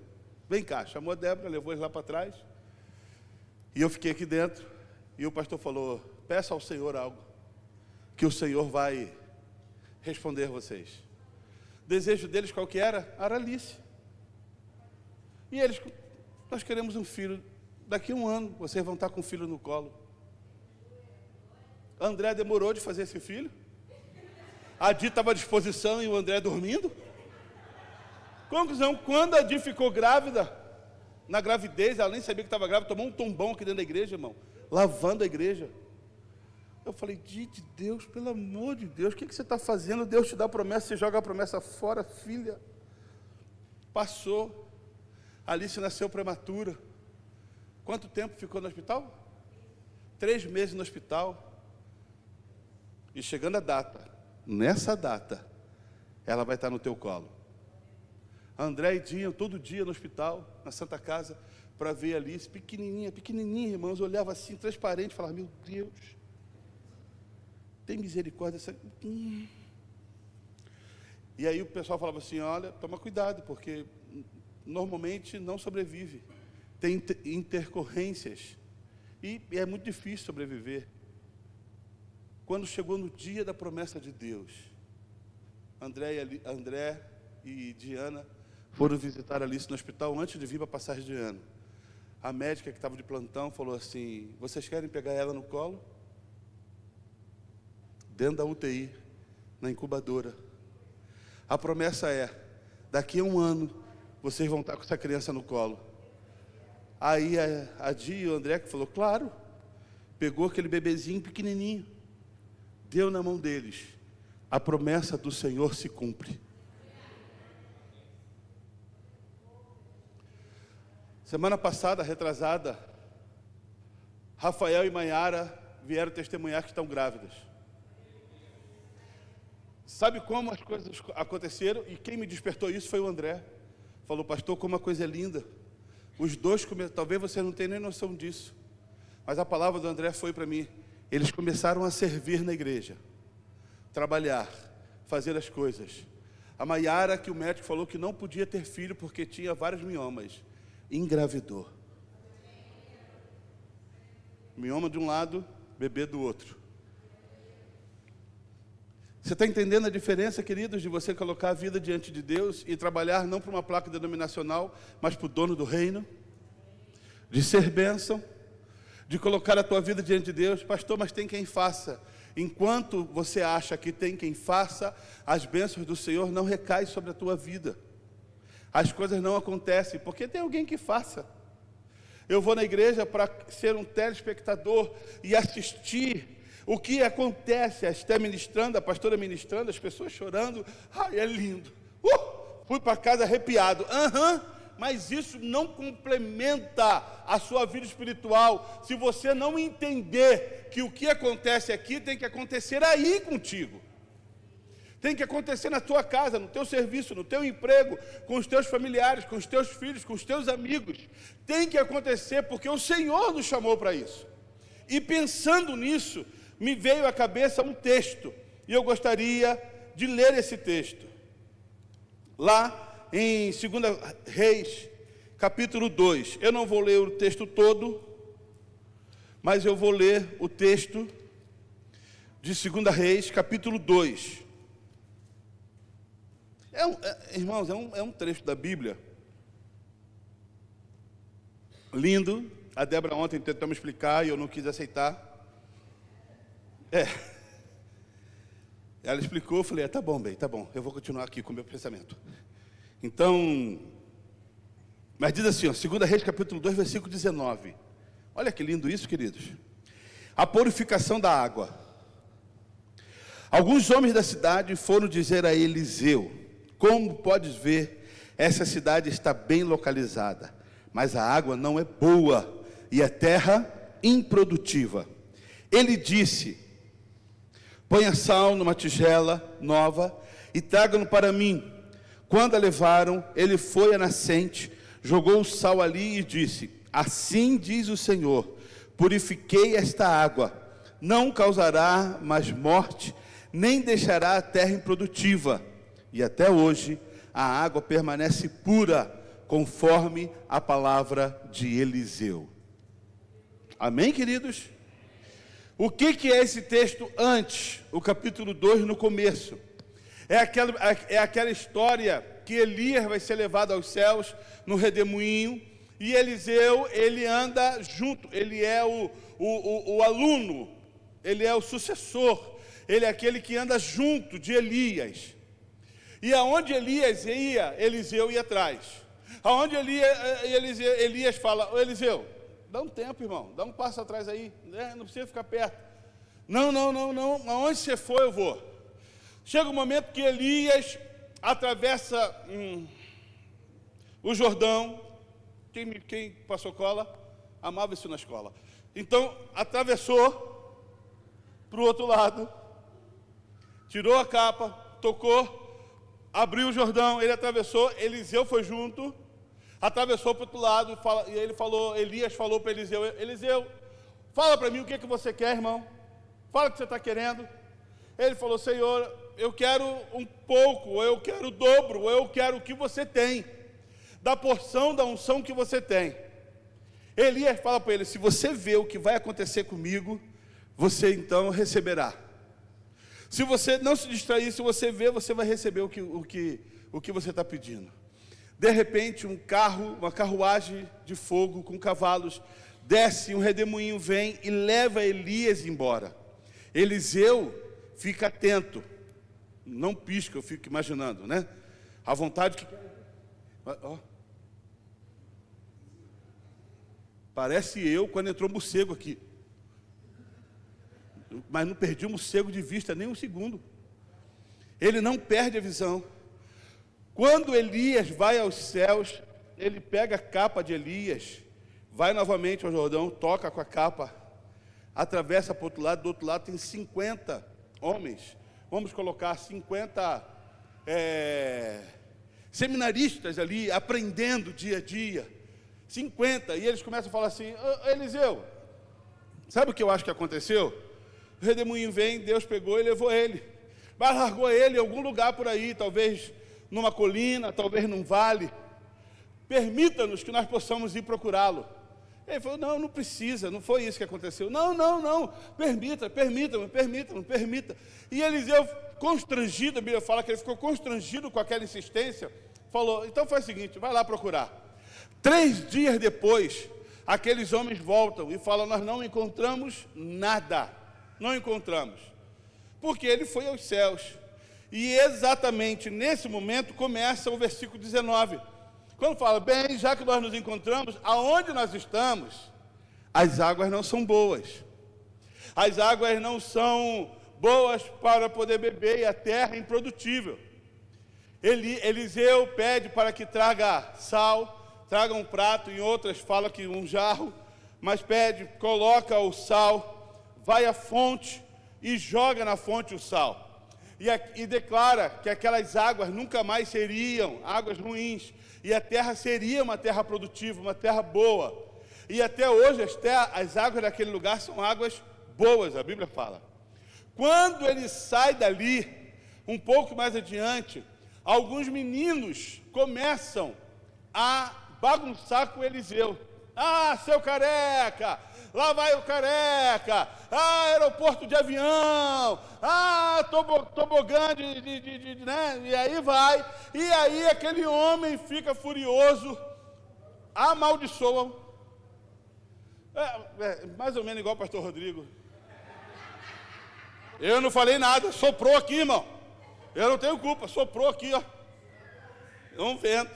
Vem cá, chamou a Débora, levou eles lá para trás. E eu fiquei aqui dentro. E o pastor falou, peça ao Senhor algo, que o Senhor vai responder vocês. O desejo deles qual que era? Aralice. E eles, nós queremos um filho. Daqui a um ano, vocês vão estar com um filho no colo. André demorou de fazer esse filho. A Di estava à disposição e o André dormindo. Conclusão, quando a Di ficou grávida, na gravidez, ela nem sabia que estava grávida, tomou um tombão aqui dentro da igreja, irmão, lavando a igreja. Eu falei, Di, de Deus, pelo amor de Deus, o que você está fazendo? Deus te dá a promessa, você joga a promessa fora, filha. Passou, Alice nasceu prematura. Quanto tempo ficou no hospital? 3 meses no hospital. E chegando a data, nessa data, ela vai estar no teu colo. André e Dinho, todo dia no hospital, na Santa Casa, para ver a Alice, pequenininha, irmãos, eu olhava assim, transparente, falava, meu Deus, tem misericórdia dessa... E aí o pessoal falava assim, olha, toma cuidado, porque normalmente não sobrevive, tem intercorrência, e é muito difícil sobreviver. Quando chegou no dia da promessa de Deus, André e Diana foram visitar Alice no hospital antes de vir para a passagem de ano. A médica que estava de plantão falou assim, vocês querem pegar ela no colo? Dentro da UTI, na incubadora. A promessa é, daqui a um ano, vocês vão estar com essa criança no colo. Aí a Di e o André que falou, claro, pegou aquele bebezinho pequenininho, deu na mão deles. A promessa do Senhor se cumpre. Semana passada, retrasada, Rafael e Maiara vieram testemunhar que estão grávidas. Sabe como as coisas aconteceram? E quem me despertou isso foi o André. Falou, pastor, como a coisa é linda. Os dois, talvez você não tenha nem noção disso, mas a palavra do André foi para mim. Eles começaram a servir na igreja, trabalhar, fazer as coisas. A Maiara, que o médico falou que não podia ter filho porque tinha vários miomas, engravidou. Mioma de um lado, bebê do outro. Você está entendendo a diferença, queridos, de você colocar a vida diante de Deus e trabalhar não para uma placa denominacional, mas para o dono do reino? De ser bênção, de colocar a tua vida diante de Deus. Pastor, mas tem quem faça. Enquanto você acha que tem quem faça, as bênçãos do Senhor não recaem sobre a tua vida. As coisas não acontecem, porque tem alguém que faça. Eu vou na igreja para ser um telespectador e assistir o que acontece, a Esté ministrando, a pastora ministrando, as pessoas chorando. Ai, é lindo. Fui para casa arrepiado. Mas isso não complementa a sua vida espiritual, se você não entender que o que acontece aqui tem que acontecer aí contigo. Tem que acontecer na tua casa, no teu serviço, no teu emprego, com os teus familiares, com os teus filhos, com os teus amigos. Tem que acontecer porque o Senhor nos chamou para isso. E pensando nisso, me veio à cabeça um texto, e eu gostaria de ler esse texto. Lá em 2 Reis, capítulo 2. Eu não vou ler o texto todo, mas eu vou ler o texto de 2 Reis, capítulo 2. Irmãos, é um trecho da Bíblia lindo. A Débora ontem tentou me explicar e eu não quis aceitar. Ela explicou, eu falei, tá bom, bem, tá bom, eu vou continuar aqui com o meu pensamento. Então, mas diz assim, ó, 2 Reis, capítulo 2, versículo 19. Olha que lindo isso, queridos. A purificação da água. Alguns homens da cidade foram dizer a Eliseu, como podes ver, essa cidade está bem localizada, mas a água não é boa e a terra improdutiva. Ele disse, ponha sal numa tigela nova e traga-no para mim. Quando a levaram, ele foi à nascente, jogou o sal ali e disse, assim diz o Senhor, purifiquei esta água, não causará mais morte, nem deixará a terra improdutiva. E até hoje, a água permanece pura, conforme a palavra de Eliseu. Amém, queridos? O que é esse texto antes? O capítulo 2 no começo. É aquela história que Elias vai ser levado aos céus no redemoinho, e Eliseu, ele anda junto, ele é o aluno, ele é o sucessor, ele é aquele que anda junto de Elias. E aonde Elias ia, Eliseu ia atrás. Aonde Elias fala, Eliseu, dá um tempo, irmão, dá um passo atrás aí, né? Não precisa ficar perto. Não, aonde você for eu vou. Chega um momento que Elias atravessa o Jordão. Quem passou cola, amava isso na escola. Então, atravessou para o outro lado, tirou a capa, tocou, abriu o Jordão, ele atravessou, Eliseu foi junto, atravessou para o outro lado, e Elias falou para Eliseu, Eliseu, fala para mim o que você quer, irmão, fala o que você está querendo. Ele falou, Senhor, eu quero um pouco, ou eu quero o dobro, ou eu quero o que você tem, da porção da unção que você tem. Elias fala para ele, se você vê o que vai acontecer comigo, você então receberá. Se você não se distrair, se você ver, você vai receber o que você está pedindo. De repente, uma carruagem de fogo com cavalos, desce, um redemoinho vem e leva Elias embora. Eliseu fica atento, não pisca, eu fico imaginando, né? A vontade que... Oh. Parece eu quando entrou morcego aqui. Mas não perdi o morcego de vista nem um segundo. Ele não perde a visão. Quando Elias vai aos céus, ele pega a capa de Elias, vai novamente ao Jordão, toca com a capa, atravessa para o outro lado, do outro lado tem 50 homens, vamos colocar 50 seminaristas ali, aprendendo dia a dia, 50, e eles começam a falar assim, Eliseu, sabe o que eu acho que aconteceu? O redemoinho vem, Deus pegou e levou ele, mas largou ele em algum lugar por aí, talvez numa colina, talvez num vale, permita-nos que nós possamos ir procurá-lo. Ele falou, não precisa, não foi isso que aconteceu. Não, permita. E Eliseu, constrangido, a Bíblia fala que ele ficou constrangido com aquela insistência, falou, então faz o seguinte, vai lá procurar. 3 dias depois, aqueles homens voltam e falam, nós não encontramos nada, não encontramos, porque ele foi aos céus. E exatamente nesse momento começa o versículo 19, quando fala, bem, já que nós nos encontramos, aonde nós estamos, as águas não são boas. As águas não são boas para poder beber e a terra é improdutível. Eliseu pede para que traga sal, traga um prato, em outras fala que um jarro, mas pede, coloca o sal, vai à fonte e joga na fonte o sal. E declara que aquelas águas nunca mais seriam águas ruins, e a terra seria uma terra produtiva, uma terra boa. E até hoje as águas daquele lugar são águas boas, a Bíblia fala. Quando ele sai dali, um pouco mais adiante, alguns meninos começam a bagunçar com Eliseu. Ah, seu careca! Lá vai o careca! Ah, aeroporto de avião! Ah, tobogã né? E aí vai. E aí aquele homem fica furioso, amaldiçoam Mais ou menos igual o pastor Rodrigo. Eu não falei nada, soprou aqui, irmão. Eu não tenho culpa, soprou aqui, ó. É um vento.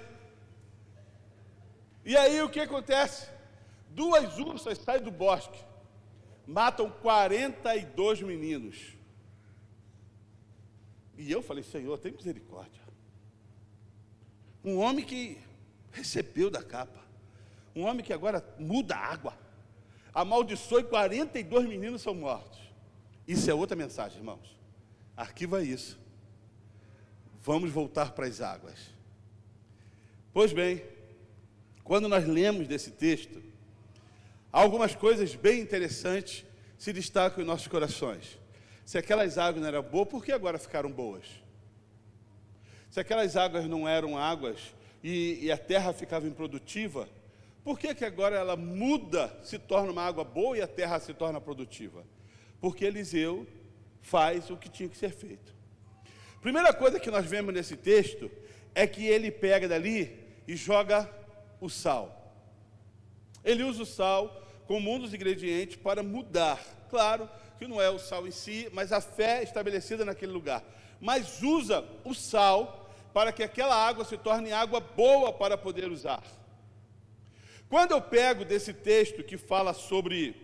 E aí o que acontece? 2 ursas saem do bosque, matam 42 meninos. E eu falei, Senhor, tem misericórdia. Um homem que recebeu da capa, um homem que agora muda a água, amaldiçoou e 42 meninos são mortos. Isso é outra mensagem, irmãos. Arquiva isso. Vamos voltar para as águas. Pois bem, quando nós lemos desse texto, algumas coisas bem interessantes se destacam em nossos corações. Se aquelas águas não eram boas, por que agora ficaram boas? Se aquelas águas não eram águas e a terra ficava improdutiva, por que agora ela muda, se torna uma água boa e a terra se torna produtiva? Porque Eliseu faz o que tinha que ser feito. Primeira coisa que nós vemos nesse texto é que ele pega dali e joga o sal. Ele usa o sal como um dos ingredientes para mudar. Claro que não é o sal em si, mas a fé estabelecida naquele lugar. Mas usa o sal para que aquela água se torne água boa para poder usar. Quando eu pego desse texto que fala sobre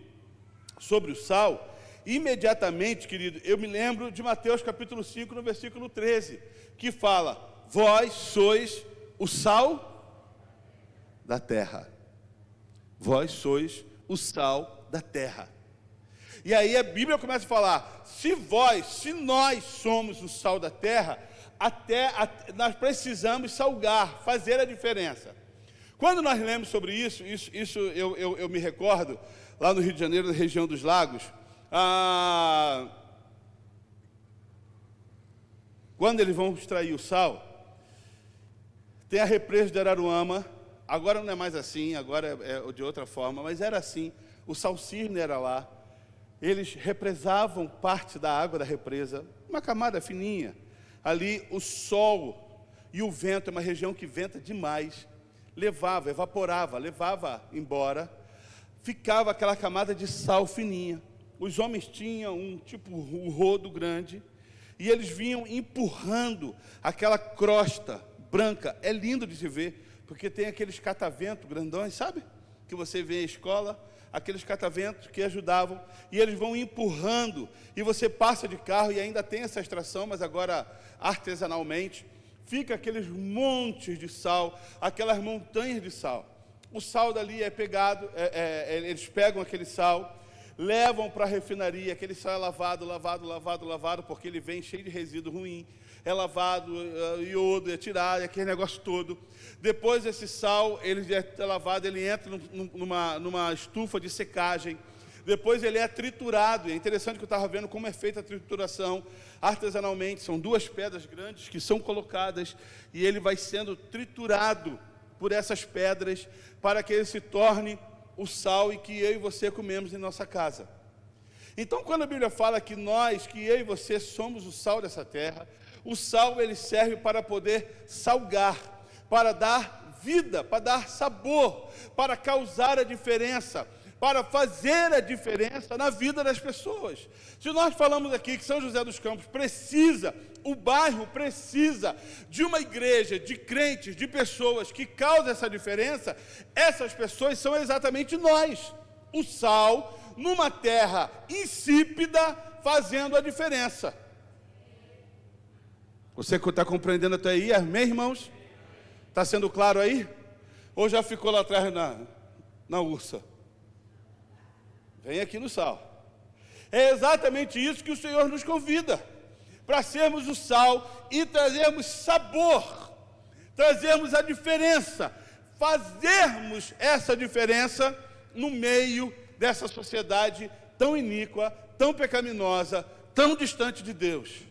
o sal, imediatamente, querido, eu me lembro de Mateus capítulo 5, no versículo 13, que fala, vós sois o sal da terra. Vós sois o sal da terra. E aí a Bíblia começa a falar, se nós somos o sal da terra, nós precisamos salgar, fazer a diferença. Quando nós lemos sobre isso eu me recordo, lá no Rio de Janeiro, na região dos lagos, quando eles vão extrair o sal, tem a represa de Araruama. Agora não é mais assim, agora é de outra forma, mas era assim, o sal-cisne era lá, eles represavam parte da água da represa, uma camada fininha, ali o sol e o vento, é uma região que venta demais, levava, evaporava, levava embora, ficava aquela camada de sal fininha, os homens tinham um rodo grande, e eles vinham empurrando aquela crosta branca, é lindo de se ver, porque tem aqueles cataventos grandões, sabe? Que você vê em escola, aqueles cataventos que ajudavam, e eles vão empurrando, e você passa de carro e ainda tem essa extração, mas agora artesanalmente, fica aqueles montes de sal, aquelas montanhas de sal. O sal dali é pegado, eles pegam aquele sal, levam para a refinaria, aquele sal é lavado, porque ele vem cheio de resíduo ruim, é lavado, iodo, é tirado, aquele negócio todo. Depois esse sal, ele é lavado, ele entra numa estufa de secagem. Depois ele é triturado. É interessante que eu estava vendo como é feita a trituração artesanalmente. São 2 pedras grandes que são colocadas e ele vai sendo triturado por essas pedras para que ele se torne o sal e que eu e você comemos em nossa casa. Então, quando a Bíblia fala que eu e você somos o sal dessa terra, o sal ele serve para poder salgar, para dar vida, para dar sabor, para causar a diferença, para fazer a diferença na vida das pessoas. Se nós falamos aqui que São José dos Campos o bairro precisa de uma igreja, de crentes, de pessoas que causam essa diferença, essas pessoas são exatamente nós, o sal numa terra insípida, fazendo a diferença. Você está compreendendo até aí, amém, irmãos? Está sendo claro aí? Ou já ficou lá atrás na ursa? Vem aqui no sal. É exatamente isso que o Senhor nos convida, para sermos o sal e trazermos sabor, trazermos a diferença, fazermos essa diferença no meio dessa sociedade tão iníqua, tão pecaminosa, tão distante de Deus.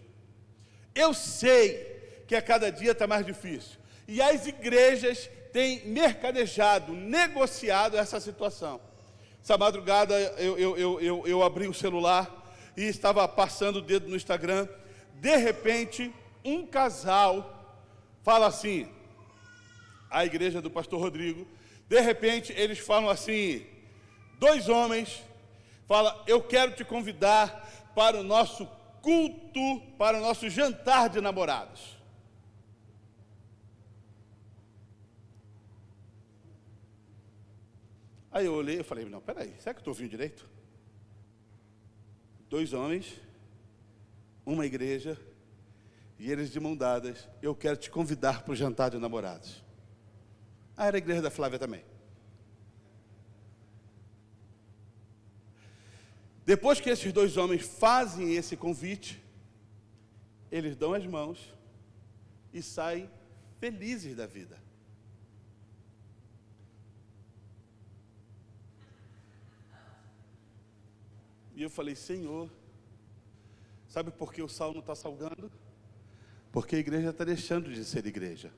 Eu sei que a cada dia está mais difícil, e as igrejas têm mercadejado, negociado essa situação. Essa madrugada eu abri o celular e estava passando o dedo no Instagram. De repente, um casal fala assim, a igreja do pastor Rodrigo, de repente eles falam assim, 2 homens, fala: eu quero te convidar para o nosso culto, para o nosso jantar de namorados. Aí eu olhei e falei: não, peraí, será que eu estou ouvindo direito? 2 homens, uma igreja, e eles de mão dadas: eu quero te convidar para o jantar de namorados. Era a igreja da Flávia também. Depois que esses 2 homens fazem esse convite, eles dão as mãos e saem felizes da vida. E eu falei: Senhor, sabe por que o sal não está salgando? Porque a igreja está deixando de ser igreja.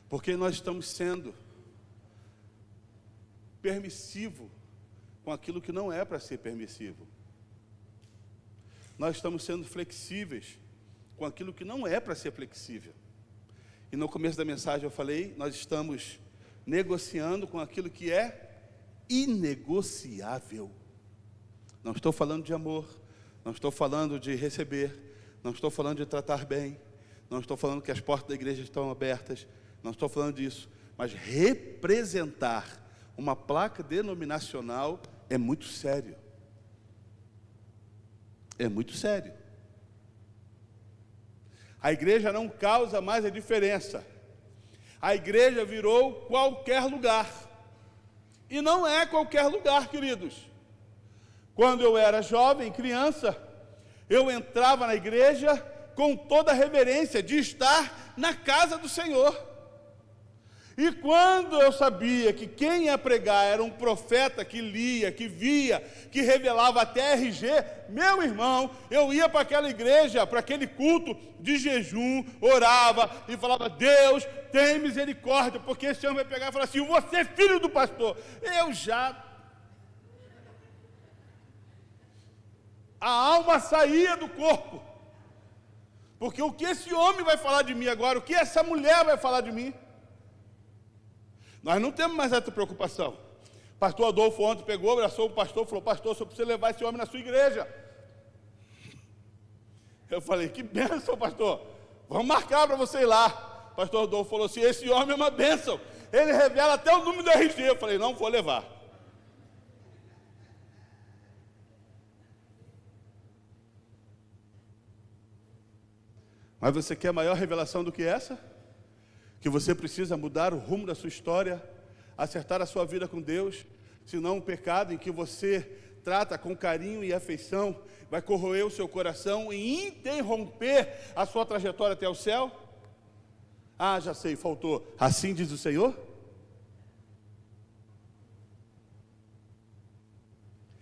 Porque nós estamos sendo permissivo com aquilo que não é para ser permissivo. Nós estamos sendo flexíveis com aquilo que não é para ser flexível. E no começo da mensagem eu falei: nós estamos negociando com aquilo que é inegociável. Não estou falando de amor, não estou falando de receber, não estou falando de tratar bem, não estou falando que as portas da igreja estão abertas, não estou falando disso, mas representar uma placa denominacional é muito sério. É muito sério. A igreja não causa mais a diferença. A igreja virou qualquer lugar. E não é qualquer lugar, queridos. Quando eu era jovem, criança, eu entrava na igreja com toda a reverência de estar na casa do Senhor. E quando eu sabia que quem ia pregar era um profeta que lia, que via, que revelava até RG, meu irmão, eu ia para aquela igreja, para aquele culto de jejum, orava e falava: Deus, tem misericórdia, porque esse homem vai pegar e falar assim: você é filho do pastor. A alma saía do corpo. Porque o que esse homem vai falar de mim agora, o que essa mulher vai falar de mim? Nós não temos mais essa preocupação. Pastor Adolfo ontem pegou, abraçou o pastor e falou: pastor, só precisa levar esse homem na sua igreja. Eu falei: que bênção, pastor, vamos marcar para você ir lá. Pastor Adolfo falou assim: esse homem é uma bênção, ele revela até o número do RG. Eu falei: não vou levar. Mas você quer maior revelação do que essa? Que você precisa mudar o rumo da sua história, acertar a sua vida com Deus, senão um pecado em que você trata com carinho e afeição vai corroer o seu coração e interromper a sua trajetória até o céu? Ah, já sei, faltou. Assim diz o Senhor?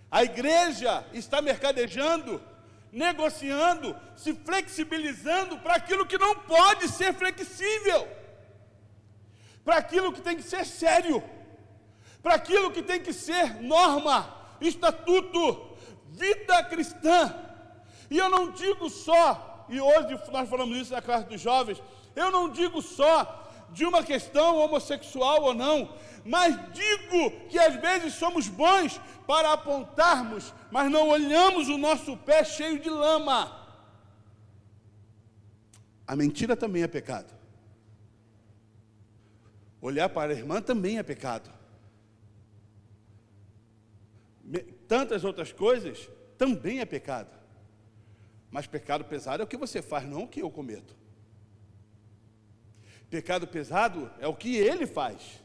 A igreja está mercadejando, negociando, se flexibilizando para aquilo que não pode ser flexível, para aquilo que tem que ser sério, para aquilo que tem que ser norma, estatuto, vida cristã. E eu não digo só, e hoje nós falamos isso na classe dos jovens, eu não digo só de uma questão homossexual ou não, mas digo que às vezes somos bons para apontarmos, mas não olhamos o nosso pé cheio de lama. A mentira também é pecado. Olhar para a irmã também é pecado. Tantas outras coisas também é pecado. Mas pecado pesado é o que você faz, não o que eu cometo. Pecado pesado é o que ele faz,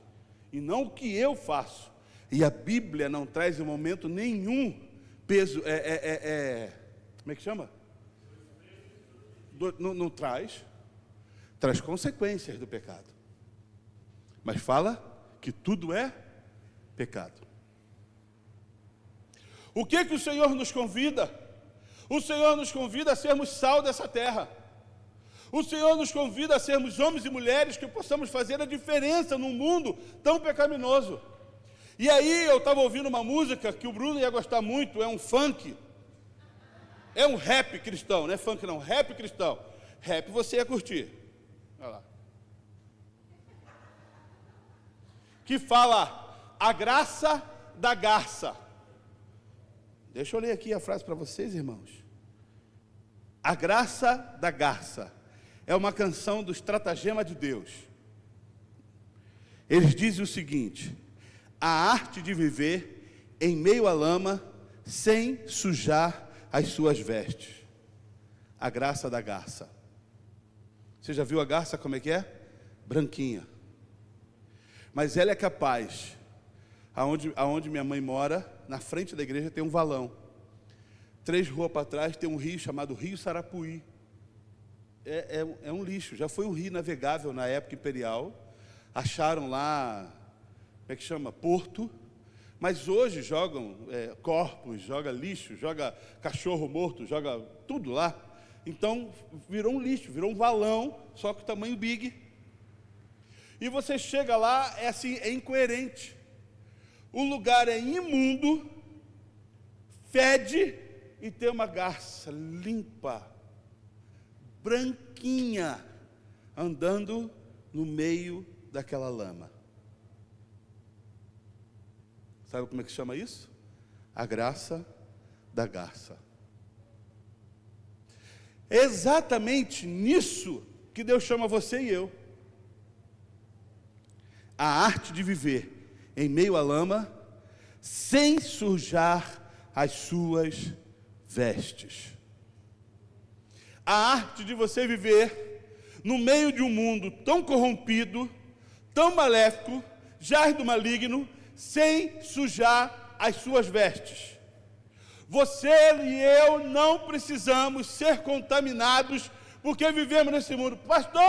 e não o que eu faço. E a Bíblia não traz em momento nenhum peso, como é que chama? Não traz consequências do pecado. Mas fala que tudo é pecado. O que o Senhor nos convida? O Senhor nos convida a sermos sal dessa terra. O Senhor nos convida a sermos homens e mulheres que possamos fazer a diferença num mundo tão pecaminoso. E aí eu estava ouvindo uma música que o Bruno ia gostar muito, é um funk. É um rap cristão, não é funk não, rap cristão. Rap você ia curtir. Olha lá. Que fala: A graça da garça. Deixa eu ler aqui a frase para vocês, irmãos. A graça da garça é uma canção do estratagema de Deus. Eles dizem o seguinte: a arte de viver em meio à lama, sem sujar as suas vestes. A graça da garça. Você já viu a garça como é que é? Branquinha. Mas ela é capaz, aonde minha mãe mora, na frente da igreja tem um valão. 3 ruas para trás tem um rio chamado Rio Sarapuí. É um lixo, já foi um rio navegável na época imperial. Acharam lá, como é que chama? Porto. Mas hoje jogam corpos, joga lixo, joga cachorro morto, joga tudo lá. Então virou um lixo, virou um valão, só que tamanho big. E você chega lá, é assim, é incoerente. O lugar é imundo, fede e tem uma garça limpa, branquinha, andando no meio daquela lama. Sabe como é que chama isso? A graça da garça. É exatamente nisso que Deus chama você e eu. A arte de viver em meio à lama, sem sujar as suas vestes. A arte de você viver no meio de um mundo tão corrompido, tão maléfico, jaz do maligno, sem sujar as suas vestes. Você e eu não precisamos ser contaminados porque vivemos nesse mundo. Pastor,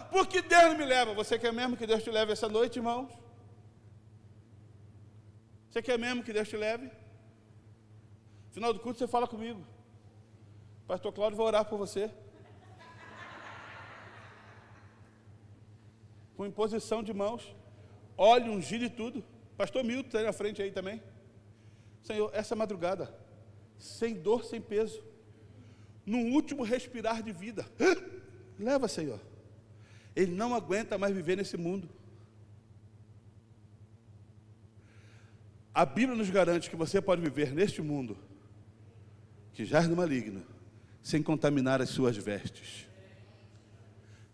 por que Deus não me leva? Você quer mesmo que Deus te leve essa noite, irmãos? Você quer mesmo que Deus te leve? No final do culto você fala comigo. Pastor Cláudio vai orar por você. Com imposição de mãos. Óleo, ungido e tudo. Pastor Milton está aí na frente aí também. Senhor, essa madrugada, sem dor, sem peso, no último respirar de vida, leva, Senhor. Ele não aguenta mais viver nesse mundo. A Bíblia nos garante que você pode viver neste mundo, que jaz no maligno, sem contaminar as suas vestes.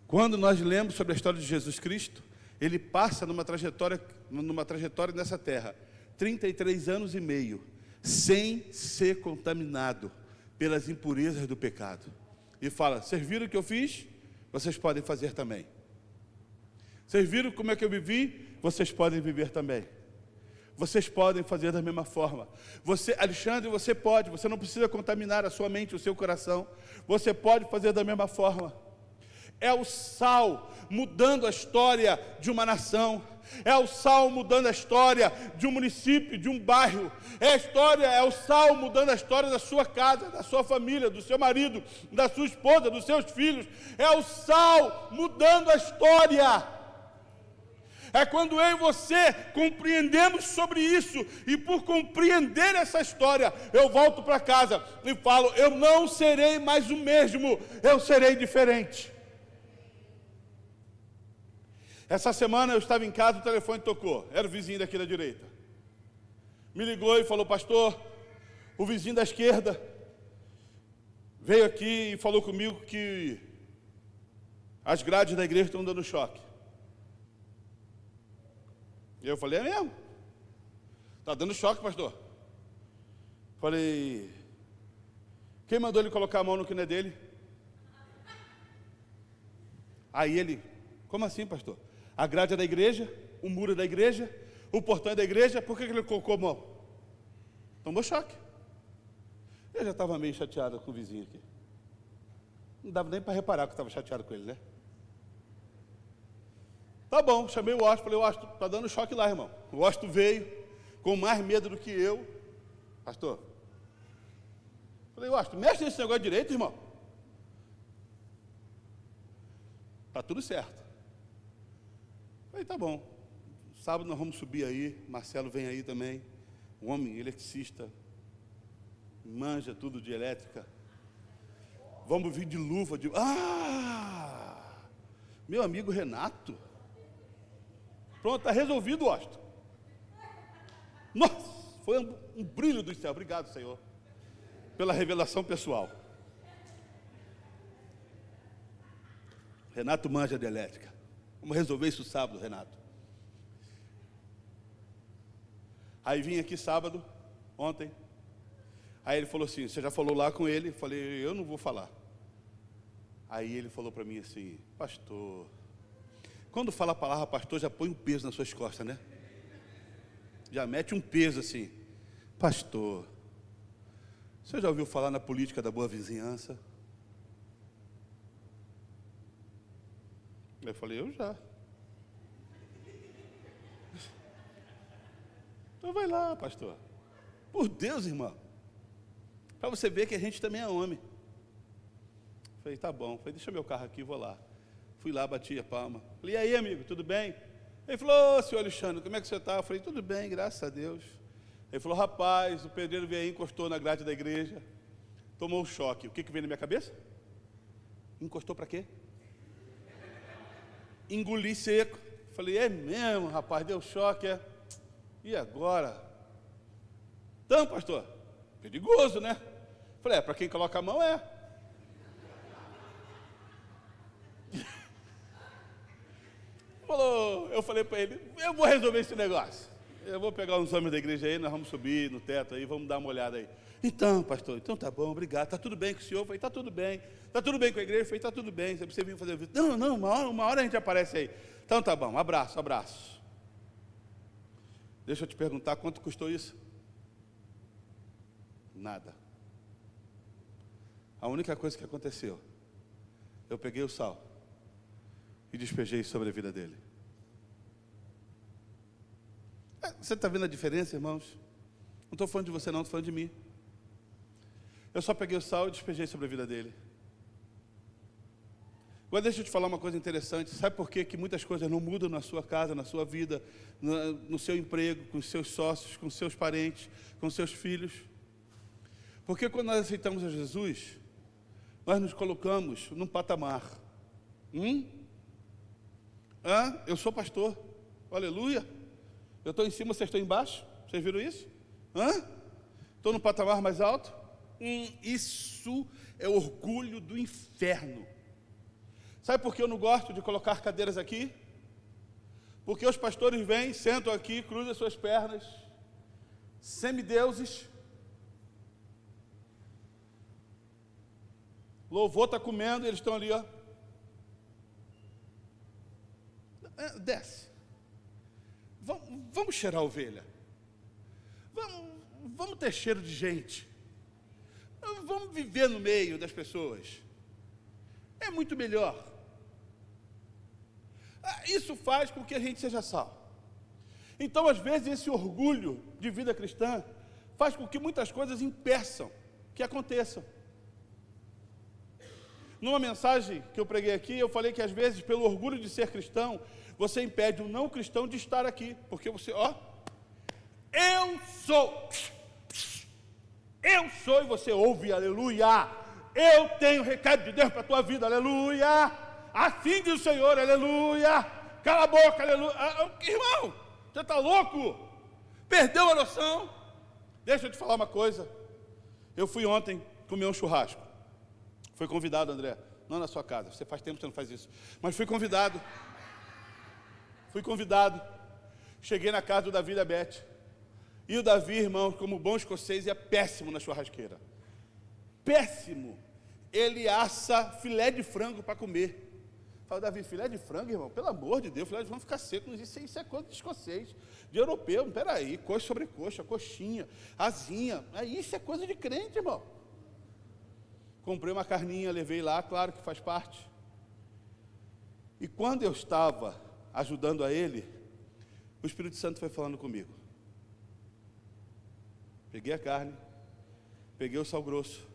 Quando nós lemos sobre a história de Jesus Cristo, ele passa numa trajetória nessa terra, 33 anos e meio, sem ser contaminado pelas impurezas do pecado. E fala: vocês viram o que eu fiz? Vocês podem fazer também. Vocês viram como é que eu vivi? Vocês podem viver também. Vocês podem fazer da mesma forma. Você, Alexandre, você pode. Você não precisa contaminar a sua mente, o seu coração. Você pode fazer da mesma forma. É o sal mudando a história de uma nação. É o sal mudando a história de um município, de um bairro. É o sal mudando a história da sua casa, da sua família, do seu marido, da sua esposa, dos seus filhos. É o sal mudando a história. É quando eu e você compreendemos sobre isso, e por compreender essa história, eu volto para casa e falo: eu não serei mais o mesmo, eu serei diferente. Essa semana eu estava em casa, o telefone tocou, era o vizinho daqui da direita. Me ligou e falou: pastor, o vizinho da esquerda veio aqui e falou comigo que as grades da igreja estão dando choque. E eu falei: é mesmo? Está dando choque, pastor? Falei: quem mandou ele colocar a mão no que não é dele? Aí ele: como assim, pastor? A grade é da igreja, o muro é da igreja, o portão é da igreja, por que ele colocou a mão? Tomou choque. Eu já estava meio chateado com o vizinho aqui. Não dava nem para reparar que eu estava chateado com ele, né? Tá bom, chamei o Washington, falei: Washington, está dando choque lá, irmão. O Washington veio com mais medo do que eu. Pastor, falei: Washington, mexe nesse negócio direito, irmão. Está tudo certo. Falei: tá bom, sábado nós vamos subir aí, Marcelo vem aí também, um homem eletricista, manja tudo de elétrica. Vamos vir de luva, meu amigo Renato. Pronto, está resolvido, Washington. Nossa, foi um brilho do céu. Obrigado, Senhor, pela revelação pessoal. Renato manja de elétrica. Vamos resolver isso sábado, Renato. Aí vim aqui sábado, ontem. Aí ele falou assim, você já falou lá com ele? Eu falei, eu não vou falar. Aí ele falou para mim assim, pastor, quando fala a palavra pastor, já põe um peso nas suas costas, né? Já mete um peso assim, pastor, você já ouviu falar na política da boa vizinhança? Eu falei, eu já. Então vai lá, pastor. Por Deus, irmão. Para você ver que a gente também é homem. Falei, tá bom. Falei, deixa meu carro aqui, vou lá. Fui lá, bati a palma. Falei, e aí, amigo, tudo bem? Ele falou, ô, senhor Alexandre, como é que você está? Eu falei, tudo bem, graças a Deus. Ele falou, rapaz, o pedreiro veio aí, encostou na grade da igreja, tomou um choque. O que veio na minha cabeça? Encostou para quê? Engoli seco. Falei, é mesmo, rapaz, deu choque, é? E agora? Então, pastor, perigoso, né? Falei, para quem coloca a mão, é. Eu falei para ele, eu vou resolver esse negócio. Eu vou pegar uns homens da igreja aí, nós vamos subir no teto aí, vamos dar uma olhada aí. Então, pastor, então tá bom, obrigado. Tá tudo bem com o senhor? Eu falei, tá tudo bem. Tá tudo bem com a igreja? Eu falei, tá tudo bem. Você vir fazer o vídeo? Não, uma hora a gente aparece aí. Então tá bom, abraço. Deixa eu te perguntar, quanto custou isso? Nada. A única coisa que aconteceu, eu peguei o sal e despejei sobre a vida dele. Você está vendo a diferença, irmãos? Não estou falando de você não, estou falando de mim. Eu só peguei o sal e despejei sobre a vida dele. Agora deixa eu te falar uma coisa interessante. Sabe por quê que muitas coisas não mudam na sua casa, na sua vida, no seu emprego, com os seus sócios, com os seus parentes, com os seus filhos? Porque quando nós aceitamos a Jesus, nós nos colocamos num patamar. Eu sou pastor, aleluia. Eu estou em cima, vocês estão embaixo. Vocês viram isso? Estou no patamar mais alto. Isso é orgulho do inferno. Sabe por que eu não gosto de colocar cadeiras aqui? Porque os pastores vêm, sentam aqui, cruzam as suas pernas, semideuses. Louvor está comendo, eles estão ali, ó. Desce. Vamos cheirar a ovelha. Vamos ter cheiro de gente. Vamos viver no meio das pessoas. É muito melhor. Isso faz com que a gente seja sal. Então, às vezes, esse orgulho de vida cristã faz com que muitas coisas impeçam que aconteçam. Numa mensagem que eu preguei aqui, eu falei que às vezes, pelo orgulho de ser cristão, você impede um não cristão de estar aqui. Porque você, eu sou, e você ouve, aleluia. Eu tenho recado de Deus para a tua vida, aleluia. Assim diz o Senhor, aleluia. Cala a boca, aleluia. Irmão, você está louco? Perdeu a noção? Deixa eu te falar uma coisa. Eu fui ontem comer um churrasco. Fui convidado, André. Não na sua casa, você faz tempo que você não faz isso. Mas fui convidado. Cheguei na casa do Davi e da Beth. E o Davi, irmão, como bom escocês, é péssimo na churrasqueira. Péssimo. Ele assa filé de frango para comer. Fala, Davi, filé de frango, irmão? Pelo amor de Deus, filé de frango fica seco. Isso é coisa de escocês, de europeu. Peraí, coxa sobre coxa, coxinha, asinha. Isso é coisa de crente, irmão. Comprei uma carninha, levei lá, claro que faz parte. E quando eu estava ajudando a ele, o Espírito Santo foi falando comigo. Peguei a carne, peguei o sal grosso,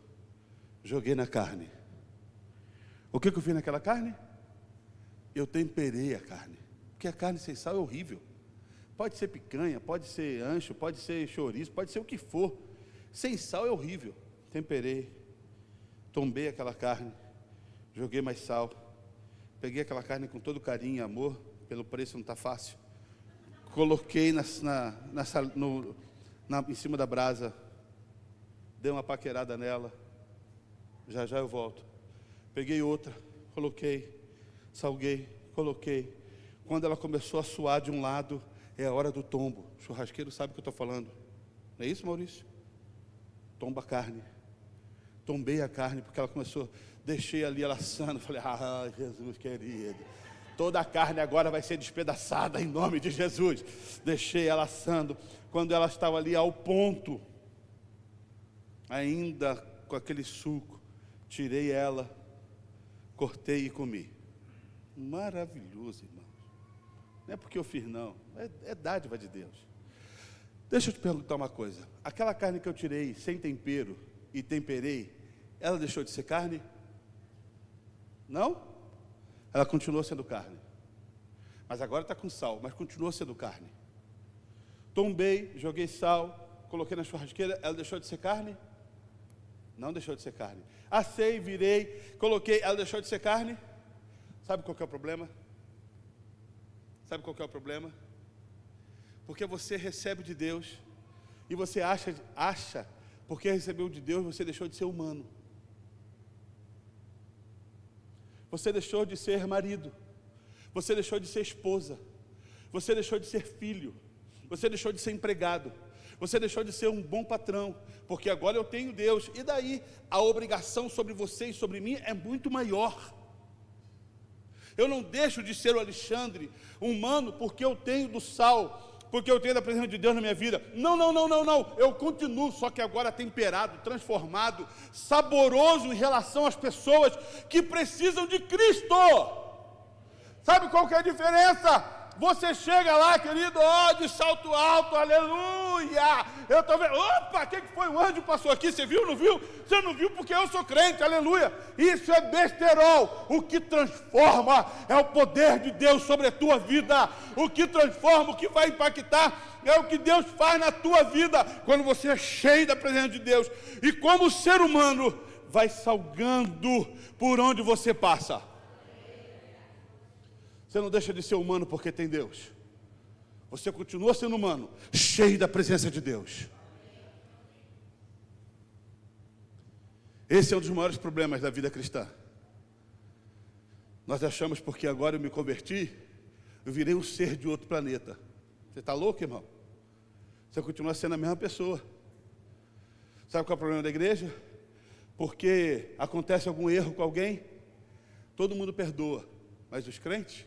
joguei na carne. O que eu fiz naquela carne? Eu temperei a carne. Porque a carne sem sal é horrível. Pode ser picanha, pode ser ancho, pode ser chouriço, pode ser o que for. Sem sal é horrível. Temperei, tombei aquela carne, joguei mais sal. Peguei aquela carne com todo carinho e amor, pelo preço não está fácil. Coloquei em cima da brasa, dei uma paquerada nela, já eu volto. Peguei outra, coloquei, salguei, coloquei. Quando ela começou a suar de um lado, é a hora do tombo. O churrasqueiro sabe o que eu estou falando. Não é isso, Maurício? Tomba a carne. Tombei a carne, porque ela começou, deixei ali ela assando. Falei, Jesus querido, toda a carne agora vai ser despedaçada em nome de Jesus. Deixei ela assando. Quando ela estava ali ao ponto, ainda com aquele suco, tirei ela, cortei e comi. Maravilhoso, irmãos. Não é porque eu fiz, não. É dádiva de Deus. Deixa eu te perguntar uma coisa. Aquela carne que eu tirei sem tempero e temperei, ela deixou de ser carne? Não? Ela continuou sendo carne. Mas agora está com sal, mas continuou sendo carne. Tombei, joguei sal, coloquei na churrasqueira, ela deixou de ser carne? Não deixou de ser carne. Assei, virei, coloquei, ela deixou de ser carne? Sabe qual que é o problema? Sabe qual que é o problema? Porque você recebe de Deus e você acha, porque recebeu de Deus, você deixou de ser humano. Você deixou de ser marido. Você deixou de ser esposa. Você deixou de ser filho. Você deixou de ser empregado. Você deixou de ser um bom patrão, porque agora eu tenho Deus. E daí, a obrigação sobre você e sobre mim é muito maior. Eu não deixo de ser o Alexandre humano porque eu tenho do sal, porque eu tenho da presença de Deus na minha vida. Não. Eu continuo, só que agora temperado, transformado, saboroso em relação às pessoas que precisam de Cristo. Sabe qual que é a diferença? Você chega lá, querido, de salto alto, aleluia. Eu estou vendo, opa, o que foi? O anjo passou aqui, você viu, não viu? Você não viu porque eu sou crente, aleluia. Isso é besterol. O que transforma é o poder de Deus sobre a tua vida. O que transforma, o que vai impactar é o que Deus faz na tua vida, quando você é cheio da presença de Deus. E como o ser humano vai salgando por onde você passa. Você não deixa de ser humano porque tem Deus. Você continua sendo humano, cheio da presença de Deus. Esse é um dos maiores problemas da vida cristã. Nós achamos porque agora eu me converti, eu virei um ser de outro planeta. Você está louco, irmão? Você continua sendo a mesma pessoa. Sabe qual é o problema da igreja? Porque acontece algum erro com alguém, todo mundo perdoa, mas os crentes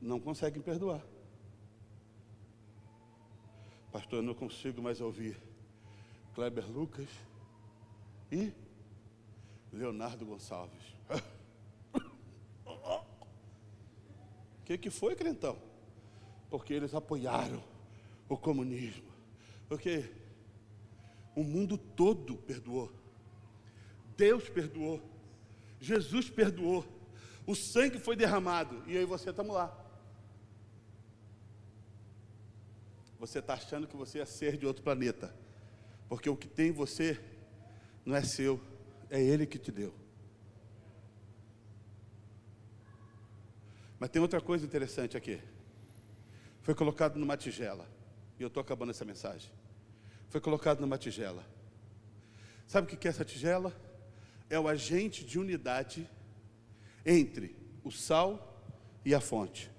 não conseguem perdoar. Pastor, eu não consigo mais ouvir Kleber Lucas e Leonardo Gonçalves. O que foi, crentão? Porque eles apoiaram o comunismo. Porque o mundo todo perdoou. Deus perdoou. Jesus perdoou. O sangue foi derramado. E eu e você estamos lá. Você está achando que você é ser de outro planeta. Porque o que tem em você não é seu, é Ele que te deu. Mas tem outra coisa interessante aqui. Foi colocado numa tigela. E eu estou acabando essa mensagem. Foi colocado numa tigela. Sabe o que é essa tigela? É o agente de unidade entre o sal e a fonte.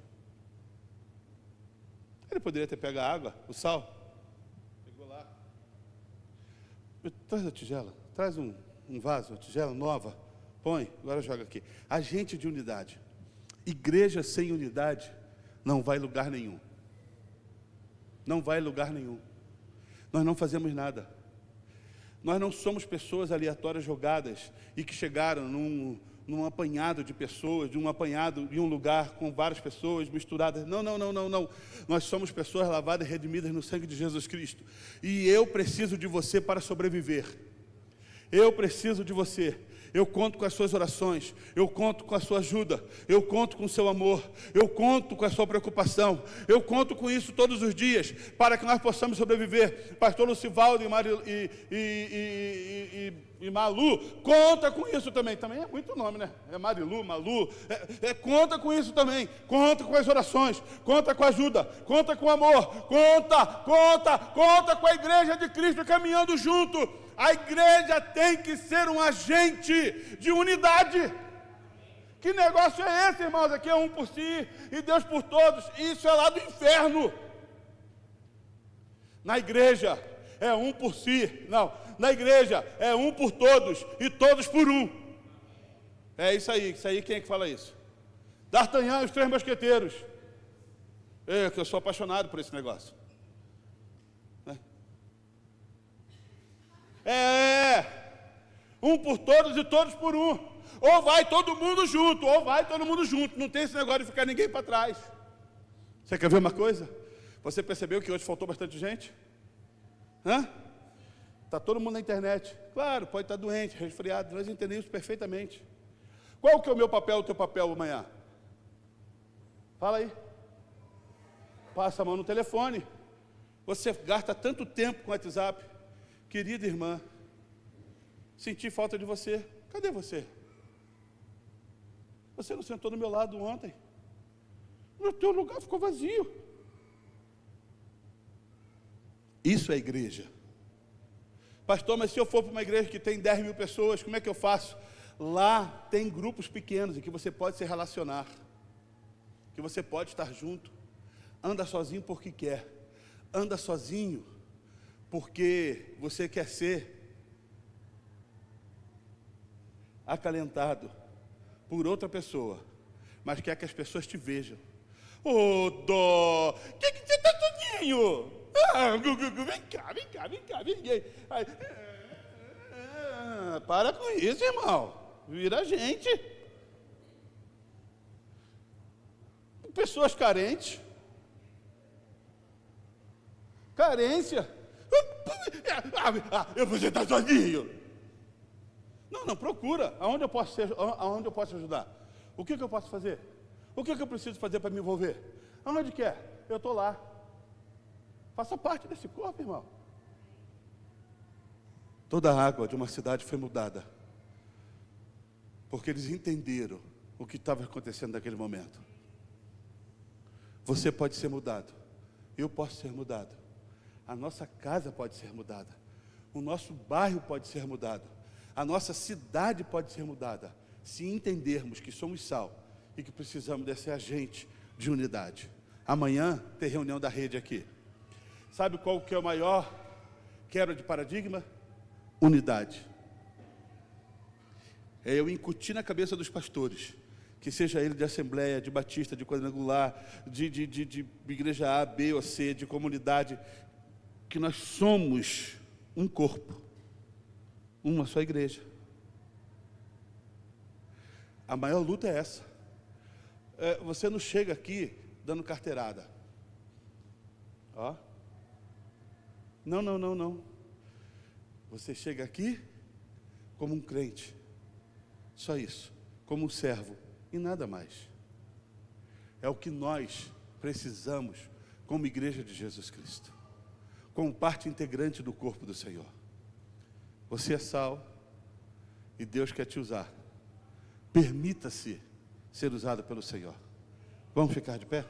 Ele poderia ter pego a água, o sal. Pegou lá. Traz a tigela. Traz um vaso, uma tigela nova. Põe, agora joga aqui. Agente de unidade. Igreja sem unidade não vai a lugar nenhum. Não vai a lugar nenhum. Nós não fazemos nada. Nós não somos pessoas aleatórias jogadas e que chegaram num apanhado de pessoas, de um apanhado de um lugar com várias pessoas misturadas. Não. Nós somos pessoas lavadas e redimidas no sangue de Jesus Cristo. E eu preciso de você para sobreviver. Eu preciso de você. Eu conto com as suas orações, eu conto com a sua ajuda, eu conto com o seu amor, eu conto com a sua preocupação, eu conto com isso todos os dias, para que nós possamos sobreviver. Pastor Lucivaldo e Malu, conta com isso também. Também é muito nome, né? É Marilu, Malu, conta com isso também, conta com as orações, conta com a ajuda, conta com o amor, conta com a igreja de Cristo caminhando junto. A igreja tem que ser um agente de unidade. Que negócio é esse, irmãos? Aqui é um por si e Deus por todos. Isso é lá do inferno. Na igreja é um por si. Não, na igreja é um por todos e todos por um. É isso aí quem é que fala isso? D'Artagnan e os 3 mosqueteiros. Que eu sou apaixonado por esse negócio. Um por todos e todos por um. Ou vai todo mundo junto, Não tem esse negócio de ficar ninguém para trás. Você quer ver uma coisa? Você percebeu que hoje faltou bastante gente? Está todo mundo na internet. Claro, pode estar doente, resfriado, nós entendemos perfeitamente. Qual que é o meu papel, o teu papel amanhã? Fala aí. Passa a mão no telefone. Você gasta tanto tempo com o WhatsApp. Querida irmã, senti falta de você. Cadê você? Você não sentou do meu lado ontem. O teu lugar ficou vazio. Isso é igreja. Pastor, mas se eu for para uma igreja que tem 10 mil pessoas, como é que eu faço? Lá tem grupos pequenos em que você pode se relacionar, que você pode estar junto. Anda sozinho porque quer. Anda sozinho porque você quer ser acalentado por outra pessoa, mas quer que as pessoas te vejam. Ô, dó! Que você está sozinho? Vem cá. Para com isso, irmão. Vira gente. Pessoas carentes. Carência. Você está sozinho. Não, procura. Aonde eu posso ajudar? O que eu posso fazer? O que eu preciso fazer para me envolver? Aonde quer? Eu estou lá. Faça parte desse corpo, irmão. Toda a água de uma cidade foi mudada, porque eles entenderam o que estava acontecendo naquele momento. Você pode ser mudado. Eu posso ser mudado. A nossa casa pode ser mudada. O nosso bairro pode ser mudado. A nossa cidade pode ser mudada, se entendermos que somos sal e que precisamos desse agente de unidade. Amanhã tem reunião da rede aqui. Sabe qual que é o maior quebra de paradigma? Unidade. É eu incutir na cabeça dos pastores, que seja ele de assembleia, de batista, de quadrangular, de igreja A, B ou C, de comunidade, que nós somos um corpo, uma só igreja. A maior luta é essa. Você não chega aqui dando carteirada. Ó. Não. Você chega aqui como um crente. Só isso. Como um servo. E nada mais. É o que nós precisamos como igreja de Jesus Cristo. Como parte integrante do corpo do Senhor. Você é sal e Deus quer te usar. Permita-se ser usado pelo Senhor. Vamos ficar de pé?